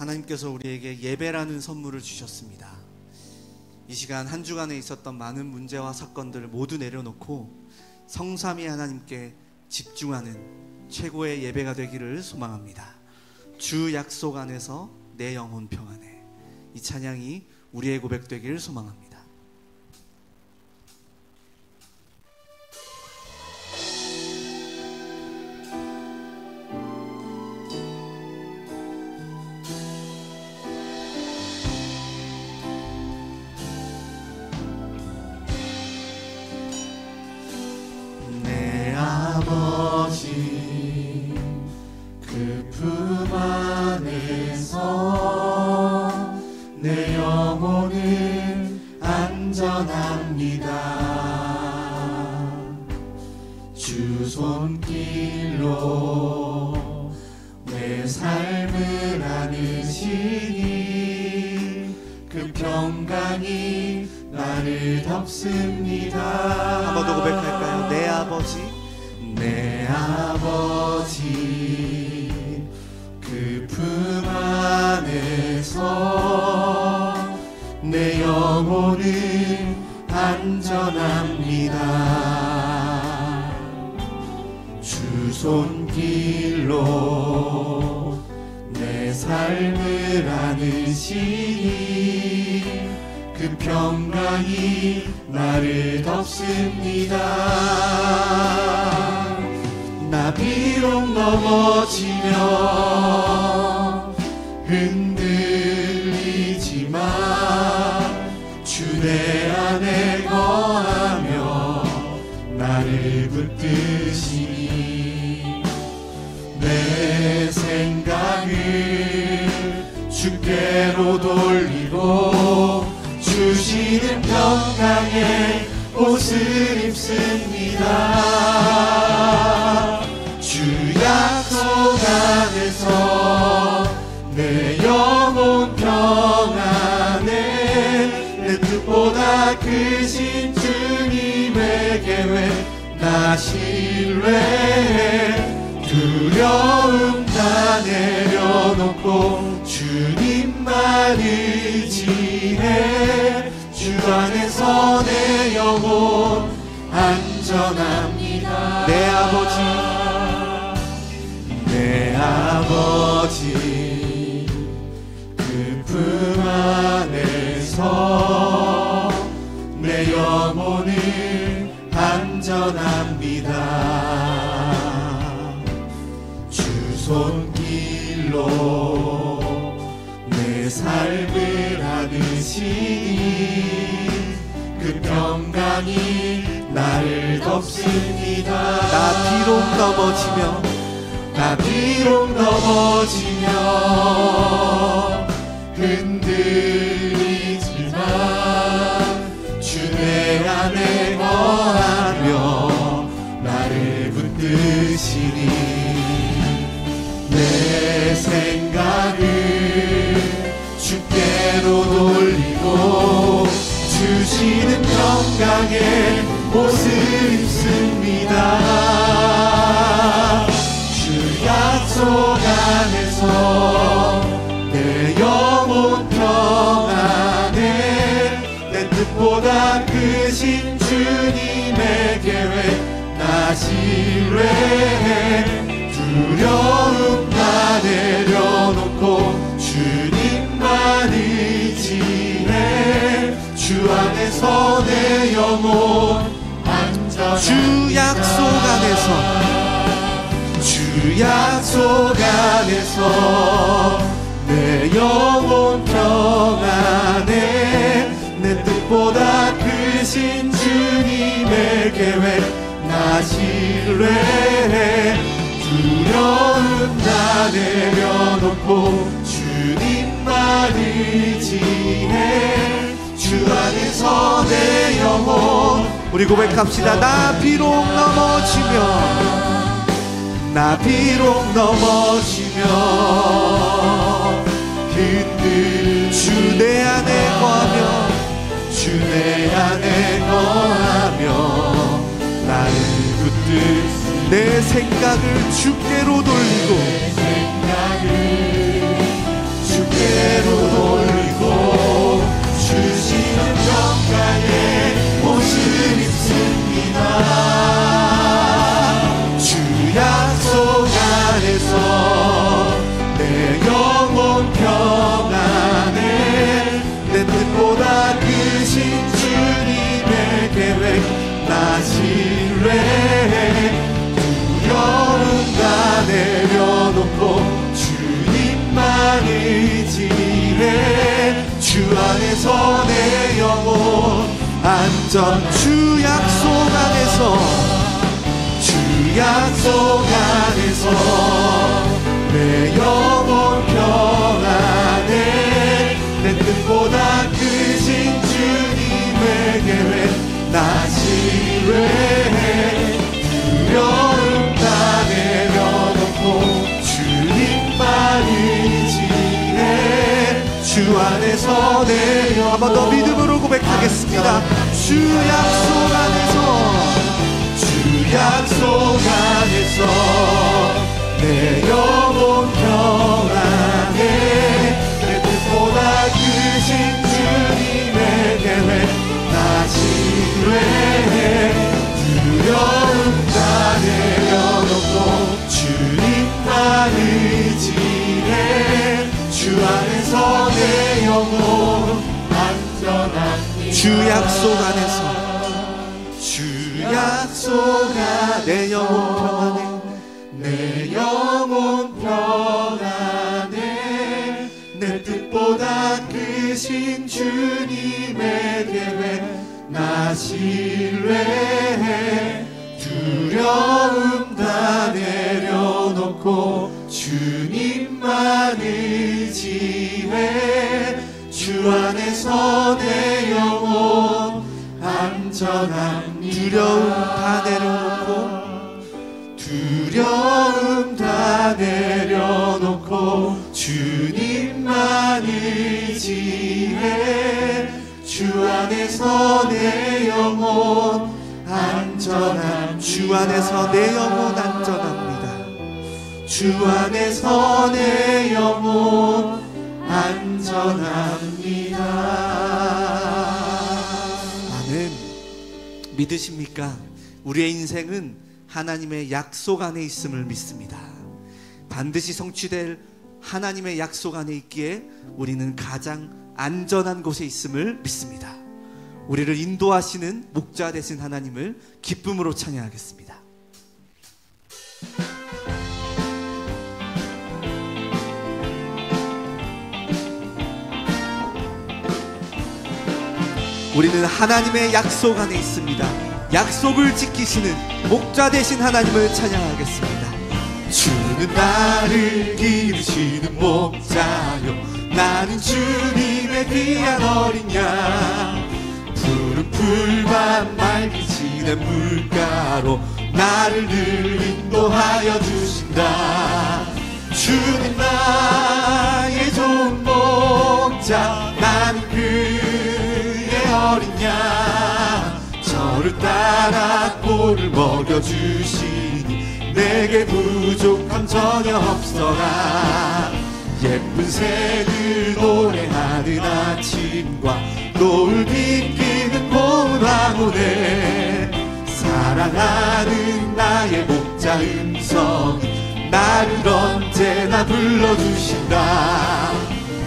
하나님께서 우리에게 예배라는 선물을 주셨습니다. 이 시간 한 주간에 있었던 많은 문제와 사건들을 모두 내려놓고 성삼위 하나님께 집중하는 최고의 예배가 되기를 소망합니다. 주 약속 안에서 내 영혼 평안해. 이 찬양이 우리의 고백 되기를 소망합니다. 아버지 그 품 안에서 내 영혼은 안전합니다. 주 손길로 내 삶을 안으시니 그 평강이 나를 덮습니다. 한 번 더 고백할까요? 내 아버지, 내 아버지 그 품 안에서 내 영혼은 안전합니다. 주 손길로 내 삶을 안으시니 그 평강이 나를 덮습니다. 나 비록 넘어지며 흔들리지만 주 내 안에 거하며 나를 붙드시니 내 생각을 주께로 돌리고 주시는 평강의 옷을 입습니다. 주 약속 안에서 내 영혼 평안해. 내 뜻보다 크신 주님의 계획 나 신뢰해. 두려움 다 내려놓고 주님만 의지해. 주 안에서 내 영혼 안전합니다. 내 아버지, 내 아버지 그 품 안에서 내 영혼은 안전합니다. 주 손길로 내 삶을 안으시니 그 평강이 나를 덮습니다. 나 비록 넘어지며 흔들리지만 주 내 안에 거하며 나를 붙드시니 내 생각을 주께로 돌리고 주시는 평강의 옷을 입습니다. 주 약속 안에서 내 영혼 평안해. 내 뜻보다 크신 주님의 계획 나 신뢰해. 두려움 다 내려놓고 주님만 의지해. 주 안에서 내 영혼 안전합니다. 주 약속 안에서 주 약속 안에서 내 영혼 평안해. 내 뜻보다 크신 주님의 계획 나 신뢰해. 두려움 다 내려놓고 주님만 의지해. 주 안에서 내 영혼. 우리 고백합시다. 나 비록 넘어지며 흔들 주 내 안에 거하며 나를 붙들 내 생각을 주께로 돌리고 의지해 주 안에서 내 영혼 안전 주 약속 안에서 주 약속 안에서 내 영혼 평안해 내 뜻보다 크신 주님의 계획 나 신뢰해 두려움 다 내려놓고 주님만 의지해 주 안에서 내 영혼 한 번 더 믿음으로 고백하겠습니다. 주 약속 안에서 주 약속 안에서 내 영혼 평안해 내 뜻보다 크신 주님의 계획 나 신뢰해 두려움 다 내려놓고 주님만 의지해 주 안에서 내 영혼 안전합니다 주 약속 안에서 주 약속 안에 내 영혼 평안해 내 영혼 평안해 내 뜻보다 크신 주님의 계획 나 신뢰해 두려움 다 내려놓고 주님만 의지해 주 안에서 내 영혼 안전합니다 두려움 다 내려놓고 두려움 다 내려놓고 주님만 의지해 주 안에서 내 영혼 안전합니다 주 안에서 내 영혼 안전합니다. 주 안에서 내 영혼 안전합니다 아멘. 믿으십니까? 우리의 인생은 하나님의 약속 안에 있음을 믿습니다. 반드시 성취될 하나님의 약속 안에 있기에 우리는 가장 안전한 곳에 있음을 믿습니다. 우리를 인도하시는 목자 되신 하나님을 기쁨으로 찬양하겠습니다. 우리는 하나님의 약속 안에 있습니다. 약속을 지키시는 목자 되신 하나님을 찬양하겠습니다. 주는 나를 기르시는 목자요 나는 주님의 귀한 어린 양 푸른 풀밭 맑은 진한 물가로 나를 늘 인도하여 주신다 주는 나의 좋은 목자 나는 그의 어린 양 저를 따라 꼴을 먹여주시니 내게 부족함 전혀 없어라 예쁜 새들 노래하는 아침과 노을 비키는 고운 황혼에 사랑하는 나의 목자 음성이 나를 언제나 불러주신다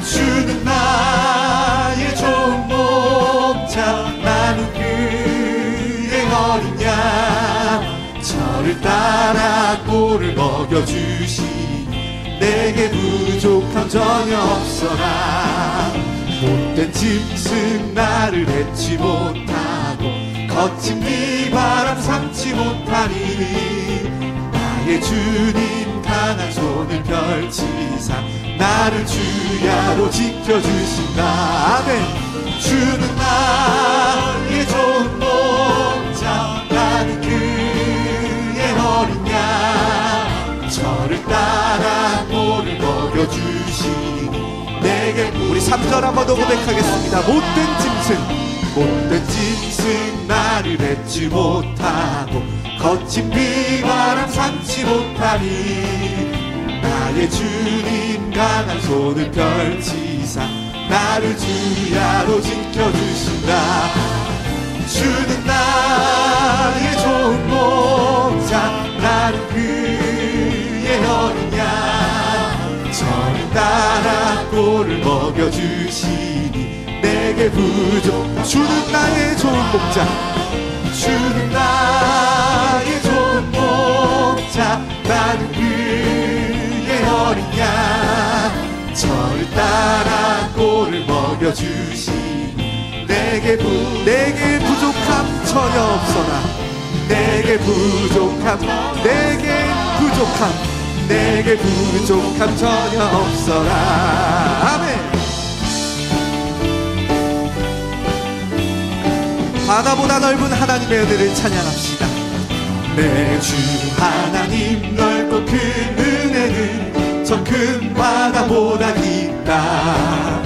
주는 나의 좋은 목자 나는 그의 어린 양 저를 따라 꼴을 먹여주시니 내게 부족함 전혀 없어라 못된 짐승 나를 해치 못하고 거친 비바람 삼지 못하니 나의 주님 강한 손을 펼치사 나를 주야로 지켜주신다 아멘 주는 나의 좋은 목자 나는 그의 어린 양 저를 따라 꼴을 먹여주시니 내게 우리 3절 한 번 더 고백하겠습니다. 못된 짐승 나를 뱉지 못하고 거친 비바람 삼지 못하니 나의 주님 강한 손을 펼치사 나를 주야로 지켜주신다 주는 나의 좋은 목자 나는 그의 어린 양 저를 따라 꼴을 먹여주시니 내게 부족 주는 나의 좋은 목자 주는 나의 좋은 목자 나는 그의 어린 양 저를 따라 섬겨주시니 내게 부족함 전혀 없어라. 내게 부족함 전혀 없어라. 아멘. 바다보다 넓은 하나님의 은혜를 찬양합시다. 내 주 하나님 넓고 큰 은혜는 저 큰 바다보다 깊다.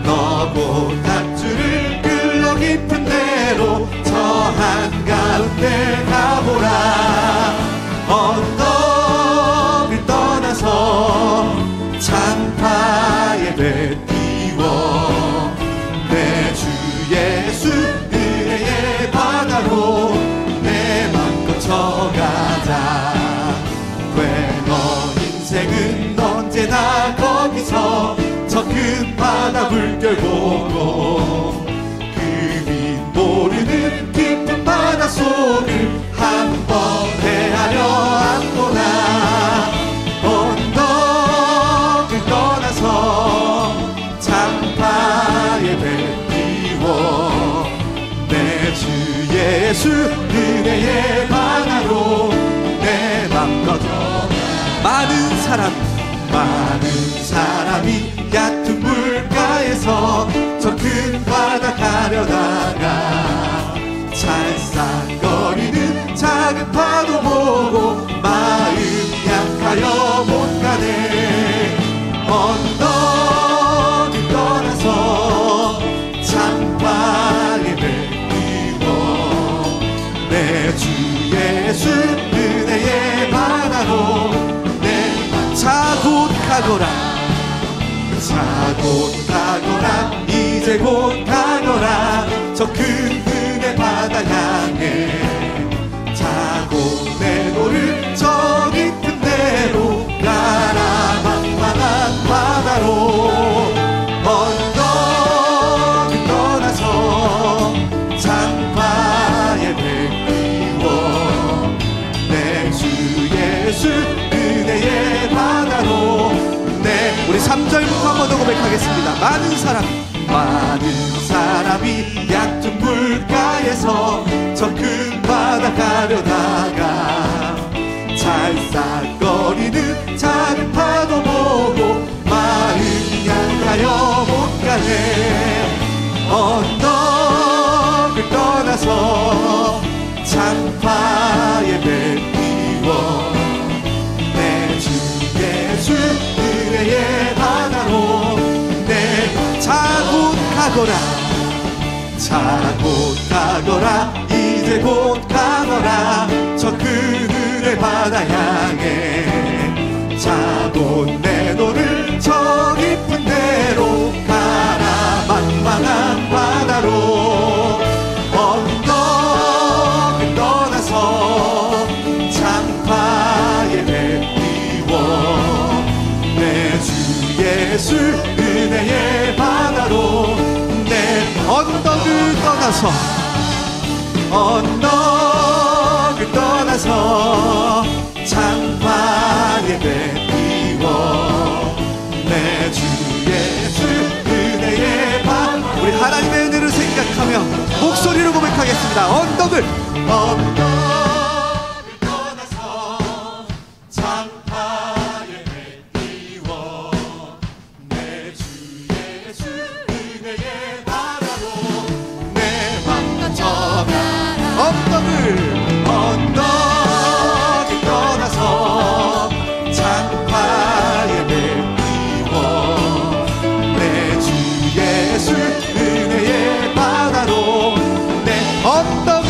너고 닷줄을 끌러 깊은 데로 저 한가운데 가보라. 언덕을 떠나서 창파에 배 띄워 내 주 예수 은혜의 바다로 내 맘껏 쳐가자. 왜 너 인생은 언제나 거기서 저 큰 바다 물결 보고 그 밑 모르는 깊은 바다 속을 한번 헤아려 안보나. 언덕을 떠나서 창파에 배 띄워 내 주 예수 은혜의 바다로 내 맘껏 많은 사람이 얕은 물가에서 저 큰 바다 가려다가 찰싹거리는 작은 파도 보고 마음이 약하여 못 가네. 언덕을 떠나서 창파에 배 띄워 내 주 예수 은혜의 바다로 자 곧 가거라. 이제 곧 가거라. 저 큰 은혜 바다 향해 자 곧 내 노를 저 깊은 데로 가라. 만만한 바다로 언덕을 떠나서 창파에 배 띄워 내 주 예수 은혜의 바다로 우리 3절부터 한 번 더 고백하겠습니다. 많은 사람이 얕은 물가에서 저 큰 바다 가려다가 찰싹거리는 작은 파도 보고 마음이 약하여 못 가네. 언덕을 떠나서 창파에 배 띄워 내 주 예수 은혜의 바다로 내 자 곧 가거라. 이제 곧 가거라. 저 큰 은혜 바다 향해 자 곧 내 노를 저 깊은 데로 가라. 만만한 바다로 언덕을 떠나서 창파에 배 띄워 내 주 예수 은혜의 바다로 내 언덕을 떠나서 창파에 배 띄워 내 주 예수 은혜의 바다로. 우리 하나님의 은혜를 생각하며 목소리로 고백하겠습니다. 언덕을 떠나서 창파에 배 띄워 내 주 예수 은혜의 바다로 내 맘껏 쳐가라. 언덕을 떠나서 창파에 배 띄워 내 주 예수 은혜의 바다로 내 언덕을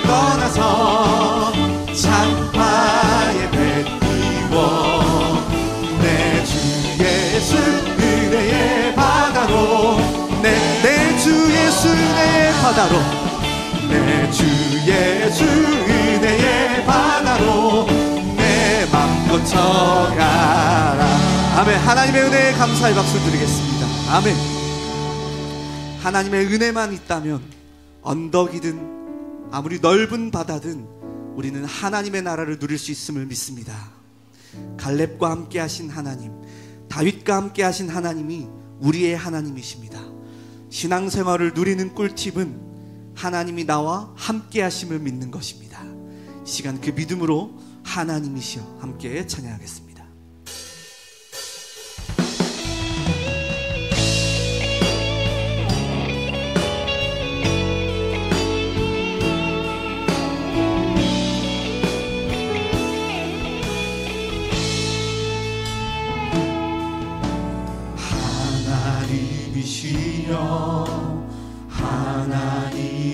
떠나서 창파에 배 띄워 내 주 예수 은혜의 바다로 내 주 예수 은혜의 바다로 내 주 예수 은혜의 바다로 내 맘껏 쳐가라. 아멘. 하나님의 은혜에 감사의 박수 드리겠습니다. 아멘. 하나님의 은혜만 있다면 언덕이든 아무리 넓은 바다든 우리는 하나님의 나라를 누릴 수 있음을 믿습니다. 갈렙과 함께 하신 하나님, 다윗과 함께 하신 하나님이 우리의 하나님이십니다. 신앙생활을 누리는 꿀팁은 하나님이 나와 함께 하심을 믿는 것입니다. 이 시간 그 믿음으로 하나님이시여 함께 찬양하겠습니다.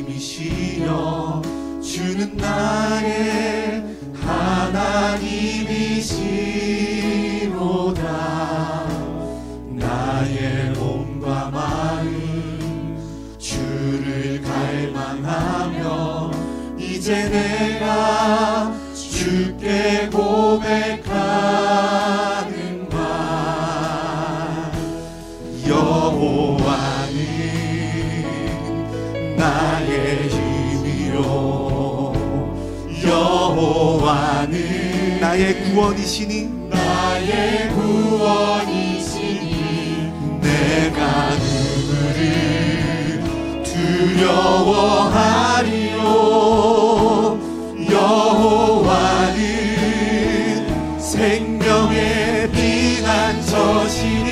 하나님이시여 주는 나의 하나님이시로다. 나의 몸과 마음 주를 갈망하며 이제 내가 주께 고백하는 말. 여호와는 나의 힘이요 여호와는 나의 구원이시니 나의 구원이시니 내가 누구를 두려워하리요. 여호와는 생명의 피난처시니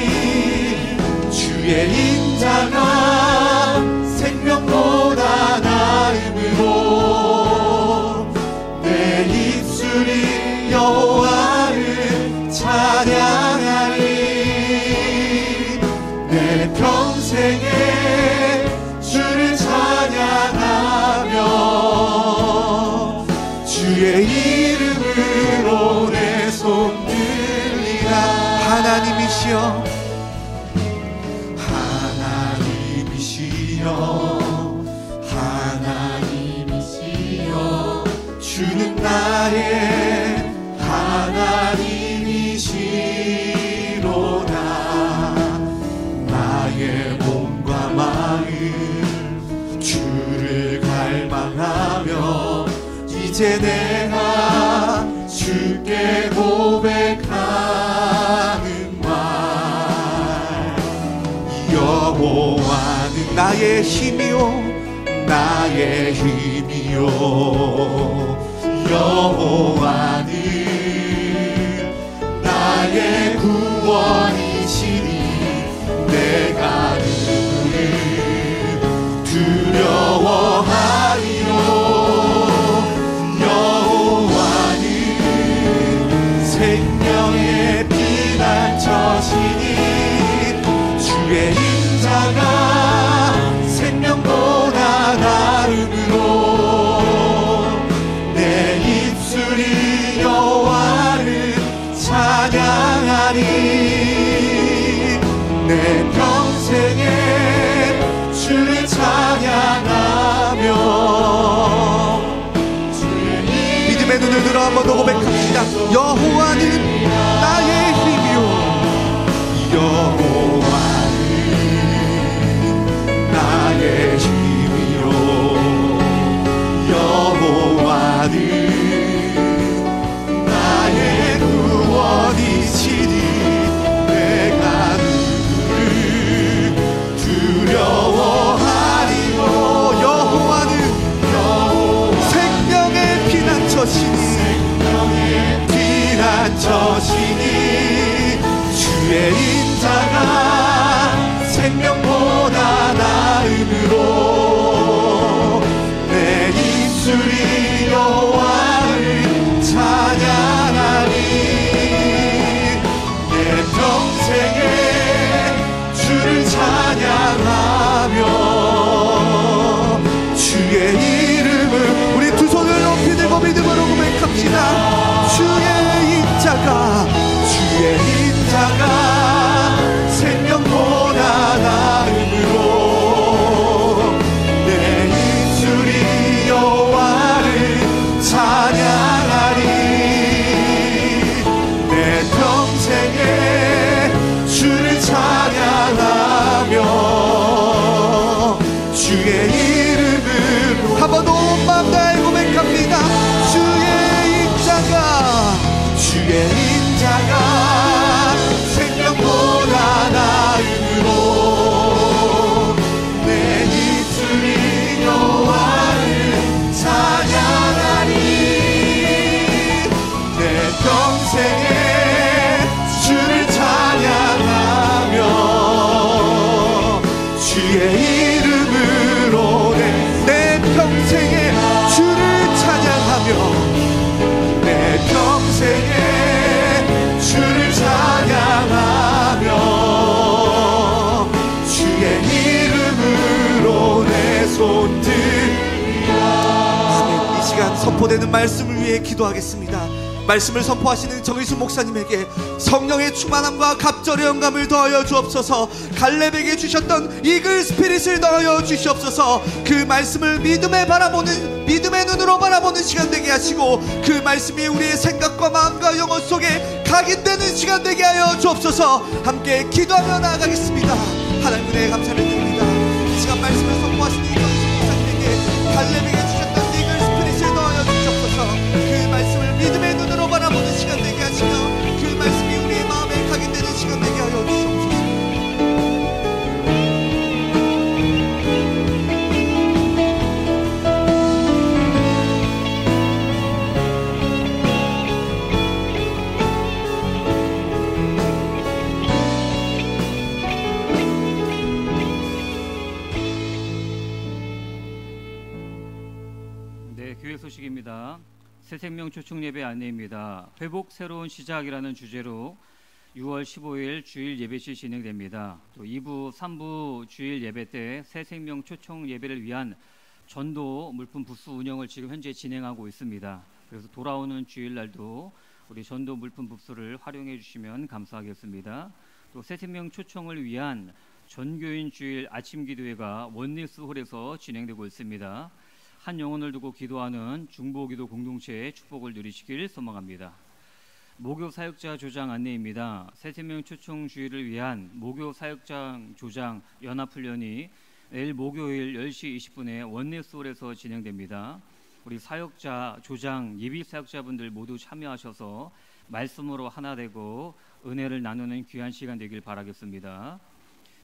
주의 인자가 생명보다 나음으로 내 입술이 여호와를 찬양하리. 내 평생에 주를 찬양하며 주의 이름으로 내 손 들리라. 하나님이시여 하나님이시여 주는 나의 하나님이시로다. 나의 몸과 마음 주를 갈망하며 이제 내가 주께 고백하는 말. 여호와는 나의 힘이요 나의 힘이요 여호와는 나의 구원이시니 내가 누구를 두려워하리요. 여호와는 생명의 피난처시니 주의 인자가 생명보다 나음으로 내 입술이 여호와를 찬양하리. 내 평생에 주를 찬양하며 믿음의 눈을 들어 한번 더 고백합시다. 여호와는 나의 힘이요 여호와는 나의 힘이요 여호와는 나의 구원이시니 내가 누구를 두려워하리요. 여호와는 생명의 피난처시니 주의 인자가 생명보다 나음으로 내 입술이 여호와를 찬양하리. 내 평생에 주를 찬양하며 주의 이름을 우리 두 손을 높이 들고 믿음으로 고백합시다. 주의 인자가 생명보다 나음으로 내 입술이 여호와를 찬양하리. 내 평생에 주를 찬양하며 주의 이름으로 한 번 더 온 마음 다해 고백합니다. 주의 인자가 생명보다 선포되는 말씀을 위해 기도하겠습니다. 말씀을 선포하시는 정의수 목사님에게 성령의 충만함과 갑절의 영감을 더하여 주옵소서. 갈렙에게 주셨던 이글 스피릿을 더하여 주시옵소서. 그 말씀을 믿음의 눈으로 바라보는 시간 되게 하시고, 그 말씀이 우리의 생각과 마음과 영혼 속에 각인되는 시간 되게 하여 주옵소서. 함께 기도하며 나아가겠습니다. 하나님 은혜에 감사를 드립니다. 이 시간 말씀을 선포하시는 정의수 목사님에게 갈렙에게 주셨던 이글 스피릿을 더하여 주시옵소서. 그 말씀을 믿음의 눈으로 바라보는 시간 되게 하시며, 그 말씀이 우리의 마음에 각인되는 시간 되게 하여 주시옵소서. 교회 소식입니다. 새생명 초청 예배 안내입니다. 회복 새로운 시작이라는 주제로 6월 15일 주일 예배시 진행됩니다. 또 2부, 3부 주일 예배 때 새생명 초청 예배를 위한 전도 물품 부스 운영을 지금 현재 진행하고 있습니다. 그래서 돌아오는 주일날도 우리 전도 물품 부스를 활용해 주시면 감사하겠습니다. 또 새생명 초청을 위한 전교인 주일 아침 기도회가 원리스홀에서 진행되고 있습니다. 한 영혼을 두고 기도하는 중보기도 공동체의 축복을 누리시길 소망합니다. 모교 사역자 조장 안내입니다. 새생명 초청 주일을 위한 모교 사역자 조장 연합훈련이 내일 목요일 10시 20분에 원리스홀에서 진행됩니다. 우리 사역자, 조장, 예비 사역자분들 모두 참여하셔서 말씀으로 하나 되고 은혜를 나누는 귀한 시간 되길 바라겠습니다.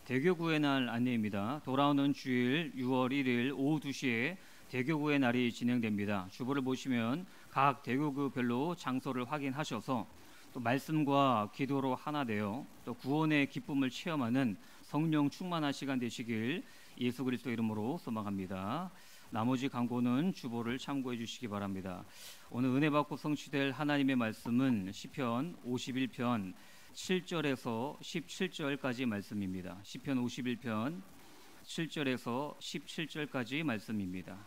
대교구의 날 안내입니다. 돌아오는 주일 6월 1일 오후 2시에 대교구의 날이 진행됩니다. 주보를 보시면 각 대교구별로 장소를 확인하셔서 또 말씀과 기도로 하나 되어 또 구원의 기쁨을 체험하는 성령 충만한 시간 되시길 예수 그리스도 이름으로 소망합니다. 나머지 광고는 주보를 참고해 주시기 바랍니다. 오늘 은혜 받고 성취될 하나님의 말씀은 시편 51편 7절에서 17절까지 말씀입니다. 시편 51편 7절에서 17절까지 말씀입니다.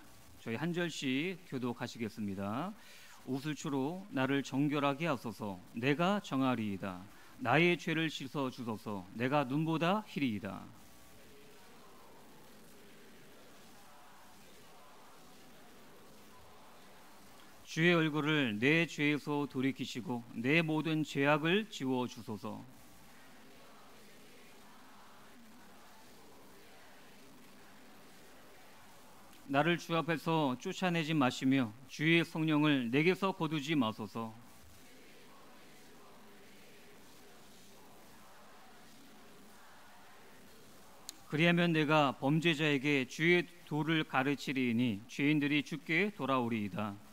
저희 한 절씩 교독하시겠습니다. 우슬초로 나를 정결하게 하소서. 내가 정하리이다. 나의 죄를 씻어 주소서. 내가 눈보다 희리이다. 주의 얼굴을 내 죄에서 돌이키시고 내 모든 죄악을 지워 주소서. 나를 주 앞에서 쫓아내지 마시며 주의 성령을 내게서 거두지 마소서. 그리하면 내가 범죄자에게 주의 도를 가르치리니 죄인들이 주께 돌아오리이다.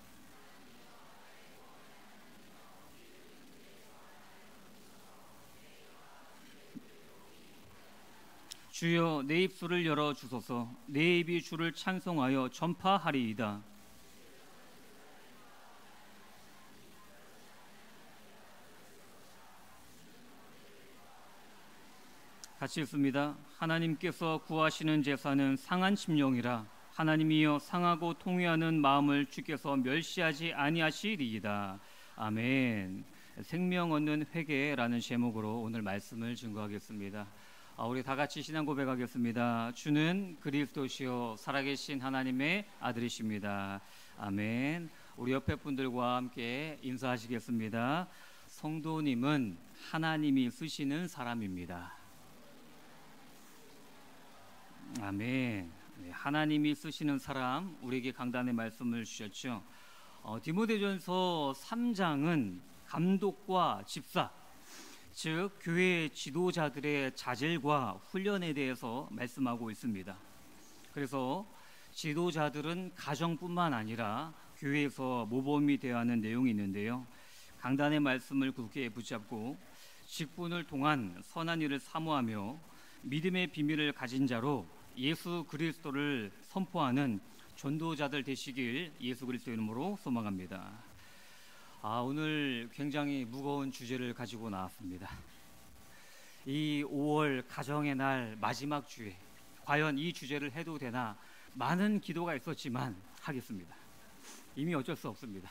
주여 내 입술을 열어 주소서. 내 입이 주를 찬송하여 전파하리이다. 같이 읽습니다. 하나님께서 구하시는 제사는 상한 심령이라. 하나님이여 상하고 통회하는 마음을 주께서 멸시하지 아니하시리이다. 아멘. 생명 얻는 회개라는 제목으로 오늘 말씀을 증거하겠습니다. 우리 다 같이 신앙 고백하겠습니다. 주는 그리스도시요 살아계신 하나님의 아들이십니다. 아멘. 우리 옆에 분들과 함께 인사하시겠습니다. 성도님은 하나님이 쓰시는 사람입니다. 아멘. 하나님이 쓰시는 사람, 우리에게 강단의 말씀을 주셨죠. 디모데전서 3장은 감독과 집사, 즉 교회 지도자들의 자질과 훈련에 대해서 말씀하고 있습니다. 그래서 지도자들은 가정뿐만 아니라 교회에서 모범이 되어야 하는 내용이 있는데요. 강단의 말씀을 굳게 붙잡고 직분을 통한 선한 일을 사모하며 믿음의 비밀을 가진 자로 예수 그리스도를 선포하는 전도자들 되시길 예수 그리스도 이름으로 소망합니다. 오늘 굉장히 무거운 주제를 가지고 나왔습니다. 이 5월 가정의 날 마지막 주에 과연 이 주제를 해도 되나 많은 기도가 있었지만 하겠습니다. 이미 어쩔 수 없습니다.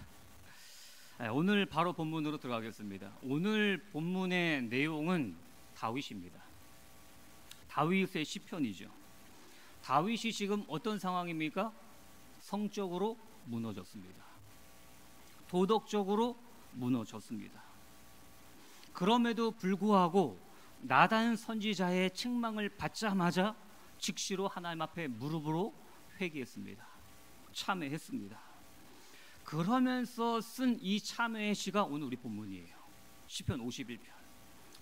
오늘 바로 본문으로 들어가겠습니다. 오늘 본문의 내용은 다윗입니다. 다윗의 시편이죠. 다윗이 지금 어떤 상황입니까? 성적으로 무너졌습니다. 도덕적으로 무너졌습니다. 그럼에도 불구하고 나단 선지자의 책망을 받자마자 즉시로 하나님 앞에 무릎으로 회개했습니다. 참회했습니다. 그러면서 쓴 이 참회의 시가 오늘 우리 본문이에요. 시편 51편.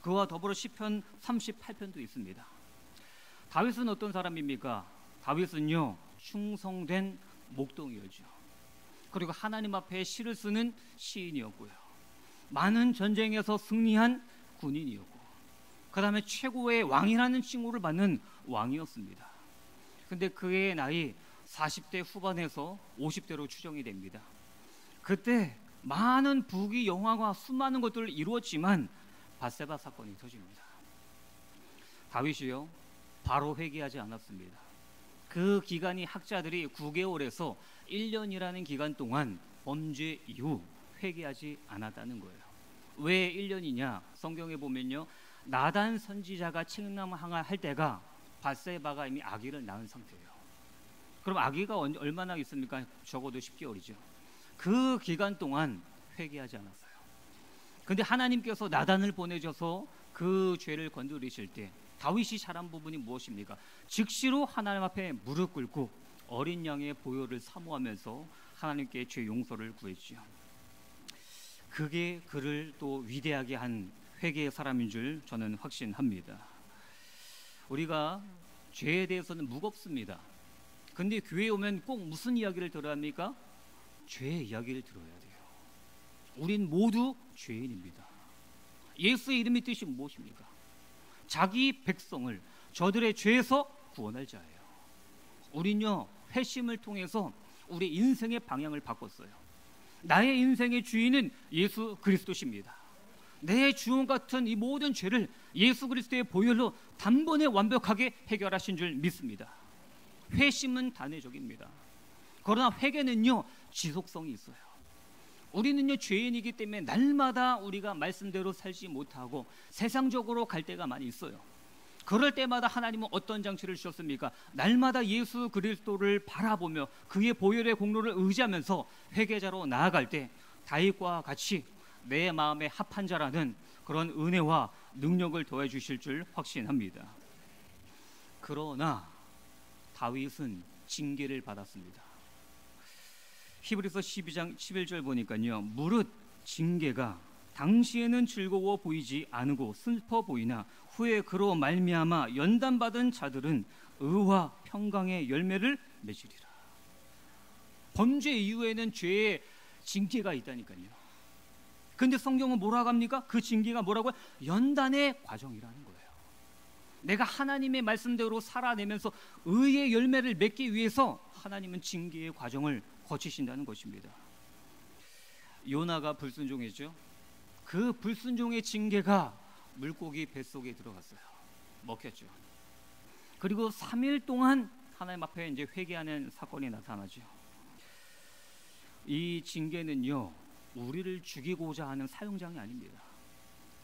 그와 더불어 시편 38편도 있습니다. 다윗은 어떤 사람입니까? 다윗은요, 충성된 목동이었죠. 그리고 하나님 앞에 시를 쓰는 시인이었고요. 많은 전쟁에서 승리한 군인이었고, 그 다음에 최고의 왕이라는 칭호를 받는 왕이었습니다. 근데 그의 나이 40대 후반에서 50대로 추정이 됩니다. 그때 많은 부귀 영화가 수많은 것들을 이루었지만 밧세바 사건이 터집니다. 다윗이요, 바로 회개하지 않았습니다. 그 기간이 학자들이 9개월에서 1년이라는 기간 동안 범죄 이후 회개하지 않았다는 거예요. 왜 1년이냐? 성경에 보면요, 나단 선지자가 책망할 때가 밧세바가 이미 아기를 낳은 상태예요. 그럼 아기가 얼마나 있습니까? 적어도 10개월이죠. 그 기간 동안 회개하지 않았어요. 근데 하나님께서 나단을 보내셔서 그 죄를 건드리실 때 다윗이 잘한 부분이 무엇입니까? 즉시로 하나님 앞에 무릎 꿇고 어린 양의 보혈을 사모하면서 하나님께 죄 용서를 구했지요. 그게 그를 또 위대하게 한 회개의 사람인 줄 저는 확신합니다. 우리가 죄에 대해서는 무겁습니다. 근데 교회에 오면 꼭 무슨 이야기를 들어야 합니까? 죄의 이야기를 들어야 돼요. 우린 모두 죄인입니다. 예수의 이름의 뜻이 무엇입니까? 자기 백성을 저들의 죄에서 구원할 자예요. 우린요, 회심을 통해서 우리 인생의 방향을 바꿨어요. 나의 인생의 주인은 예수 그리스도십니다. 내 주원 같은 이 모든 죄를 예수 그리스도의 보혈로 단번에 완벽하게 해결하신 줄 믿습니다. 회심은 단회적입니다. 그러나 회개는요, 지속성이 있어요. 우리는요, 죄인이기 때문에 날마다 우리가 말씀대로 살지 못하고 세상적으로 갈 때가 많이 있어요. 그럴 때마다 하나님은 어떤 장치를 주셨습니까? 날마다 예수 그리스도를 바라보며 그의 보혈의 공로를 의지하면서 회개자로 나아갈 때 다윗과 같이 내 마음에 합한 자라는 그런 은혜와 능력을 더해 주실 줄 확신합니다. 그러나 다윗은 징계를 받았습니다. 히브리서 12장 11절 보니까요, 무릇 징계가 당시에는 즐거워 보이지 않고 슬퍼 보이나 후에 그로 말미암아 연단받은 자들은 의와 평강의 열매를 맺으리라. 범죄 이후에는 죄의 징계가 있다니까요. 근데 성경은 뭐라고 합니까? 그 징계가 뭐라고요? 연단의 과정이라는 거예요. 내가 하나님의 말씀대로 살아내면서 의의 열매를 맺기 위해서 하나님은 징계의 과정을 거치신다는 것입니다. 요나가 불순종했죠. 그 불순종의 징계가 물고기 뱃속에 들어갔어요. 먹혔죠. 그리고 3일 동안 하나님 앞에 이제 회개하는 사건이 나타나죠. 이 징계는요, 우리를 죽이고자 하는 사용장이 아닙니다.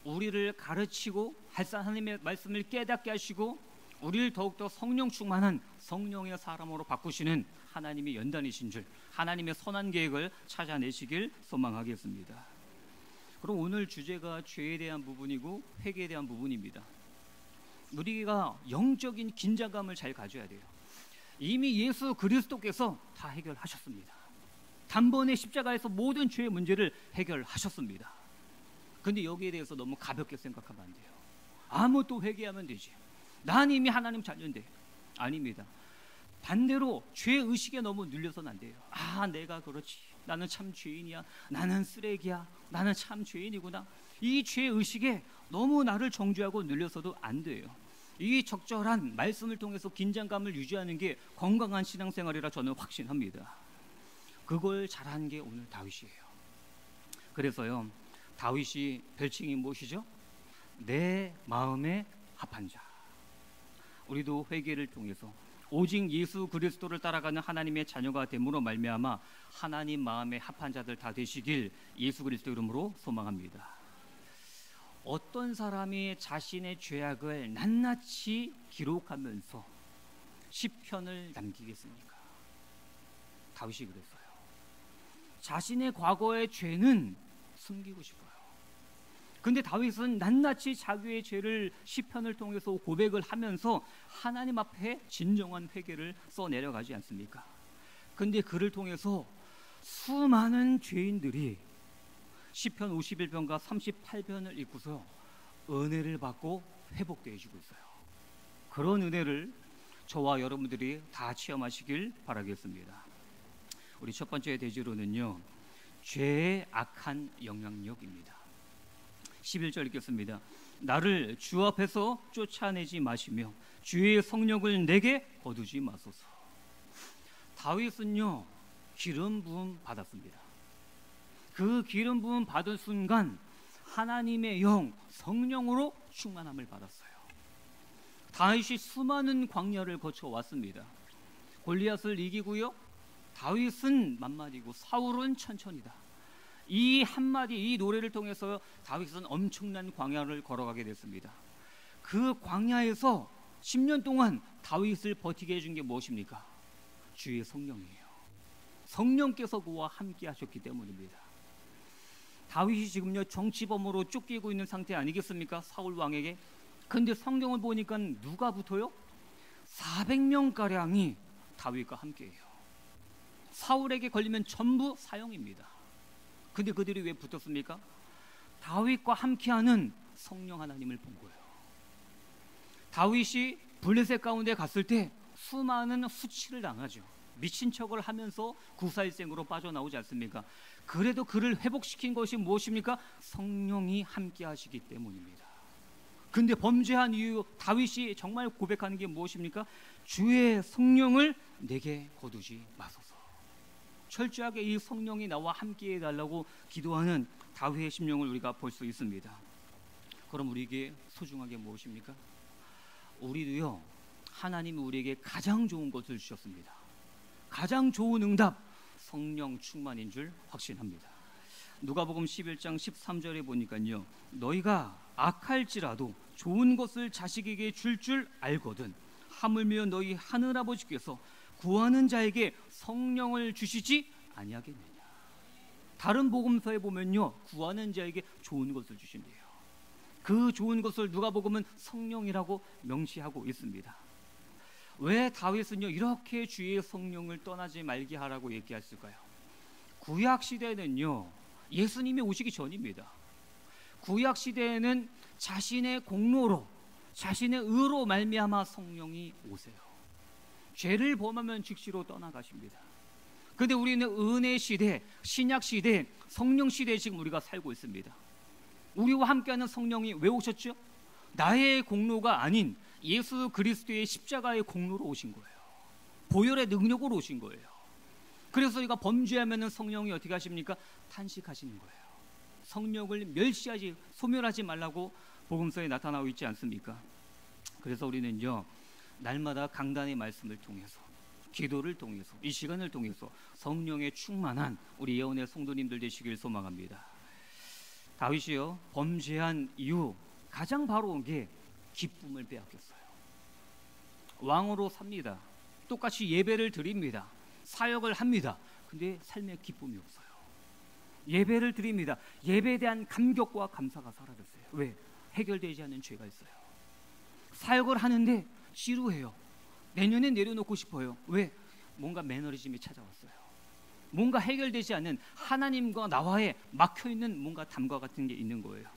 우리를 가르치고 하나님의 말씀을 깨닫게 하시고 우리를 더욱더 성령 충만한 성령의 사람으로 바꾸시는 하나님의 연단이신 줄, 하나님의 선한 계획을 찾아내시길 소망하겠습니다. 그럼 오늘 주제가 죄에 대한 부분이고 회개에 대한 부분입니다. 우리가 영적인 긴장감을 잘 가져야 돼요. 이미 예수 그리스도께서 다 해결하셨습니다. 단번에 십자가에서 모든 죄의 문제를 해결하셨습니다. 근데 여기에 대해서 너무 가볍게 생각하면 안 돼요. 또 회개하면 되지. 난 이미 하나님 자녀인데. 아닙니다. 반대로 죄의식에 너무 눌려서는 안 돼요. 내가 그렇지. 나는 참 죄인이야. 나는 쓰레기야. 나는 참 죄인이구나. 이 죄의식에 너무 나를 정죄하고 눌려서도 안 돼요. 이 적절한 말씀을 통해서 긴장감을 유지하는 게 건강한 신앙생활이라 저는 확신합니다. 그걸 잘한 게 오늘 다윗이에요. 그래서요, 다윗이 별칭이 무엇이죠? 내 마음에 합한 자. 우리도 회개를 통해서 오직 예수 그리스도를 따라가는 하나님의 자녀가 됨으로 말미암아 하나님 마음에 합한 자들 다 되시길 예수 그리스도 이름으로 소망합니다. 어떤 사람이 자신의 죄악을 낱낱이 기록하면서 시편을 남기겠습니까? 다윗이 그랬어요. 자신의 과거의 죄는 숨기고 싶어요. 근데 다윗은 낱낱이 자기의 죄를 시편을 통해서 고백을 하면서 하나님 앞에 진정한 회개를 써내려가지 않습니까? 근데 그를 통해서 수많은 죄인들이 시편 51편과 38편을 읽고서 은혜를 받고 회복되어지고 있어요. 그런 은혜를 저와 여러분들이 다 체험하시길 바라겠습니다. 우리 첫 번째 대지로는요, 죄의 악한 영향력입니다. 11절 읽겠습니다. 나를 주 앞에서 쫓아내지 마시며 주의 성령을 내게 거두지 마소서. 다윗은요, 기름 부음 받았습니다. 그 기름 부음 받은 순간 하나님의 영, 성령으로 충만함을 받았어요. 다윗이 수많은 광야를 거쳐왔습니다. 골리앗을 이기고요, 다윗은 만마디고 사울은 천천히다. 이 한마디, 이 노래를 통해서 다윗은 엄청난 광야를 걸어가게 됐습니다. 그 광야에서 10년 동안 다윗을 버티게 해준 게 무엇입니까? 주의 성령이에요. 성령께서 그와 함께 하셨기 때문입니다. 다윗이 지금요, 정치범으로 쫓기고 있는 상태 아니겠습니까? 사울 왕에게. 근데 성경을 보니까 누가 붙어요? 400명가량이 다윗과 함께해요. 사울에게 걸리면 전부 사형입니다. 근데 그들이 왜 붙었습니까? 다윗과 함께하는 성령 하나님을 본 거예요. 다윗이 블레셋 가운데 갔을 때 수많은 수치를 당하죠. 미친 척을 하면서 구사일생으로 빠져나오지 않습니까? 그래도 그를 회복시킨 것이 무엇입니까? 성령이 함께 하시기 때문입니다. 근데 범죄한 이유 다윗이 정말 고백하는 게 무엇입니까? 주의 성령을 내게 거두지 마소서. 철저하게 이 성령이 나와 함께 해달라고 기도하는 다윗의 심령을 우리가 볼 수 있습니다. 그럼 우리에게 소중한 게 무엇입니까? 우리도요, 하나님이 우리에게 가장 좋은 것을 주셨습니다. 가장 좋은 응답, 성령 충만인 줄 확신합니다. 누가복음 11장 13절에 보니까요, 너희가 악할지라도 좋은 것을 자식에게 줄 알거든 하물며 너희 하늘아버지께서 구하는 자에게 성령을 주시지 아니하겠느냐. 다른 복음서에 보면요, 구하는 자에게 좋은 것을 주신대요. 그 좋은 것을 누가복음은 성령이라고 명시하고 있습니다. 왜 다윗은요, 이렇게 주의 성령을 떠나지 말게 하라고 얘기했을까요? 구약 시대는요, 예수님이 오시기 전입니다. 구약 시대에는 자신의 공로로, 자신의 의로 말미암아 성령이 오세요. 죄를 범하면 즉시로 떠나가십니다. 그런데 우리는 은혜 시대, 신약 시대, 성령 시대에 지금 우리가 살고 있습니다. 우리와 함께하는 성령이 왜 오셨죠? 나의 공로가 아닌 예수 그리스도의 십자가의 공로로 오신 거예요. 보혈의 능력으로 오신 거예요. 그래서 우리가 범죄하면 성령이 어떻게 하십니까? 탄식하시는 거예요. 성령을 멸시하지, 소멸하지 말라고 복음서에 나타나고 있지 않습니까? 그래서 우리는요, 날마다 강단의 말씀을 통해서, 기도를 통해서, 이 시간을 통해서 성령의 충만한 우리 예언의 성도님들 되시길 소망합니다. 다윗이요, 범죄한 이후 가장 바로 온 게 기쁨을 빼앗겼어요. 왕으로 삽니다. 똑같이 예배를 드립니다. 사역을 합니다. 근데 삶에 기쁨이 없어요. 예배를 드립니다. 예배에 대한 감격과 감사가 사라졌어요. 왜? 해결되지 않은 죄가 있어요. 사역을 하는데 지루해요. 내년에 내려놓고 싶어요. 왜? 뭔가 매너리즘이 찾아왔어요. 뭔가 해결되지 않는 하나님과 나와의 막혀있는 뭔가 담과 같은 게 있는 거예요.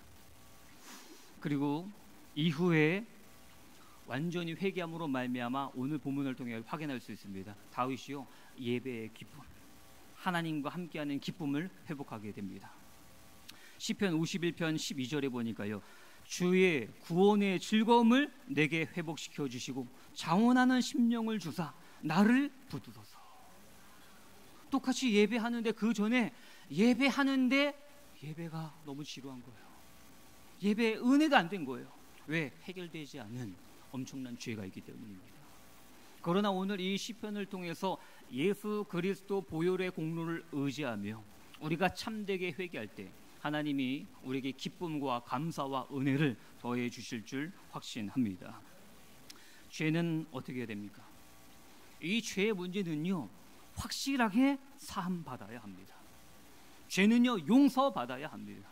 그리고 이후에 완전히 회개함으로 말미암아 오늘 본문을 통해 확인할 수 있습니다. 다윗이요, 예배의 기쁨, 하나님과 함께하는 기쁨을 회복하게 됩니다. 시편 51편 12절에 보니까요, 주의 구원의 즐거움을 내게 회복시켜 주시고 자원하는 심령을 주사 나를 붙드소서. 똑같이 예배하는데 그 전에 예배하는데 예배가 너무 지루한 거예요. 예배의 은혜가 안 된 거예요. 왜? 해결되지 않은 엄청난 죄가 있기 때문입니다. 그러나 오늘 이 시편을 통해서 예수 그리스도 보혈의 공로를 의지하며 우리가 참되게 회개할 때 하나님이 우리에게 기쁨과 감사와 은혜를 더해 주실 줄 확신합니다. 죄는 어떻게 해야 됩니까? 이 죄의 문제는요, 확실하게 사함받아야 합니다. 죄는요, 용서받아야 합니다.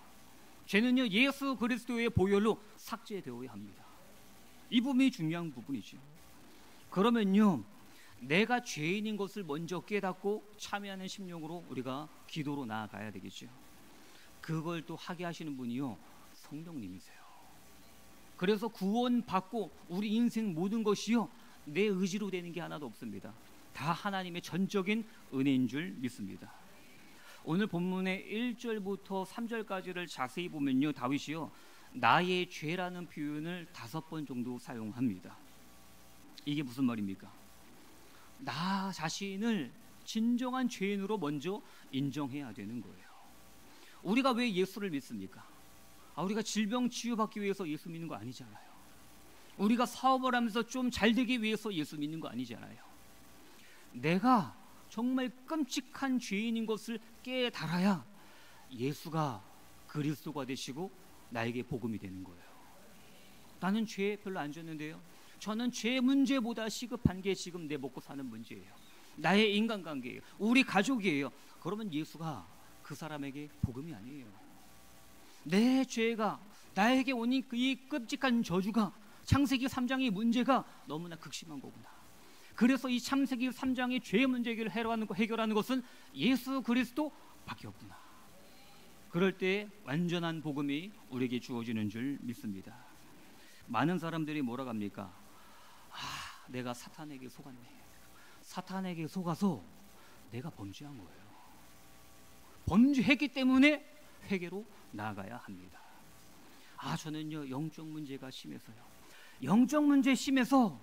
죄는요, 예수 그리스도의 보혈로 삭제되어야 합니다. 이 부분이 중요한 부분이죠. 그러면요, 내가 죄인인 것을 먼저 깨닫고 참여하는 심령으로 우리가 기도로 나아가야 되겠죠. 그걸 또 하게 하시는 분이요, 성령님이세요. 그래서 구원받고 우리 인생 모든 것이요, 내 의지로 되는 게 하나도 없습니다. 다 하나님의 전적인 은혜인 줄 믿습니다. 오늘 본문의 1절부터 3절까지를 자세히 보면요, 다윗이요, 나의 죄라는 표현을 5번 정도 사용합니다. 이게 무슨 말입니까? 나 자신을 진정한 죄인으로 먼저 인정해야 되는 거예요. 우리가 왜 예수를 믿습니까? 우리가 질병 치유받기 위해서 예수 믿는 거 아니잖아요. 우리가 사업을 하면서 좀 잘 되기 위해서 예수 믿는 거 아니잖아요. 내가 정말 끔찍한 죄인인 것을 깨달아야 예수가 그리스도가 되시고 나에게 복음이 되는 거예요. 나는 죄 별로 안 졌는데요, 저는 죄 문제보다 시급한 게 지금 내 먹고 사는 문제예요. 나의 인간관계예요. 우리 가족이에요. 그러면 예수가 그 사람에게 복음이 아니에요. 내 죄가 나에게 오는 이 끔찍한 저주가, 창세기 3장의 문제가 너무나 극심한 거구나. 그래서 이 창세기 3장의 죄 문제를 해결하는 것은 예수 그리스도밖에 없구나. 그럴 때 완전한 복음이 우리에게 주어지는 줄 믿습니다. 많은 사람들이 뭐라고 합니까? 내가 사탄에게 속았네. 사탄에게 속아서 내가 범죄한 거예요. 범죄했기 때문에 회개로 나아가야 합니다. 저는요, 영적 문제가 심해서요. 영적 문제 심해서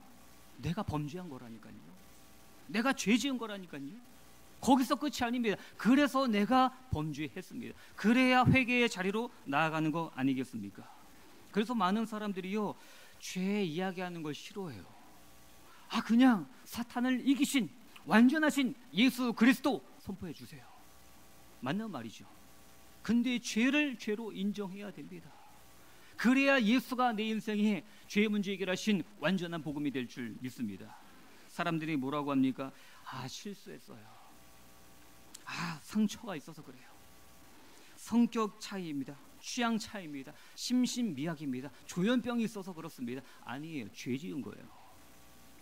내가 범죄한 거라니까요. 내가 죄 지은 거라니까요. 거기서 끝이 아닙니다. 그래서 내가 범죄했습니다. 그래야 회개의 자리로 나아가는 거 아니겠습니까? 그래서 많은 사람들이요, 죄 이야기하는 걸 싫어해요. 그냥 사탄을 이기신 완전하신 예수 그리스도 선포해 주세요. 맞는 말이죠. 근데 죄를 죄로 인정해야 됩니다. 그래야 예수가 내 인생에 죄 문제 해결하신 완전한 복음이 될 줄 믿습니다. 사람들이 뭐라고 합니까? 실수했어요. 상처가 있어서 그래요. 성격 차이입니다. 취향 차이입니다. 심신미약입니다. 조현병이 있어서 그렇습니다. 아니에요. 죄 지은 거예요.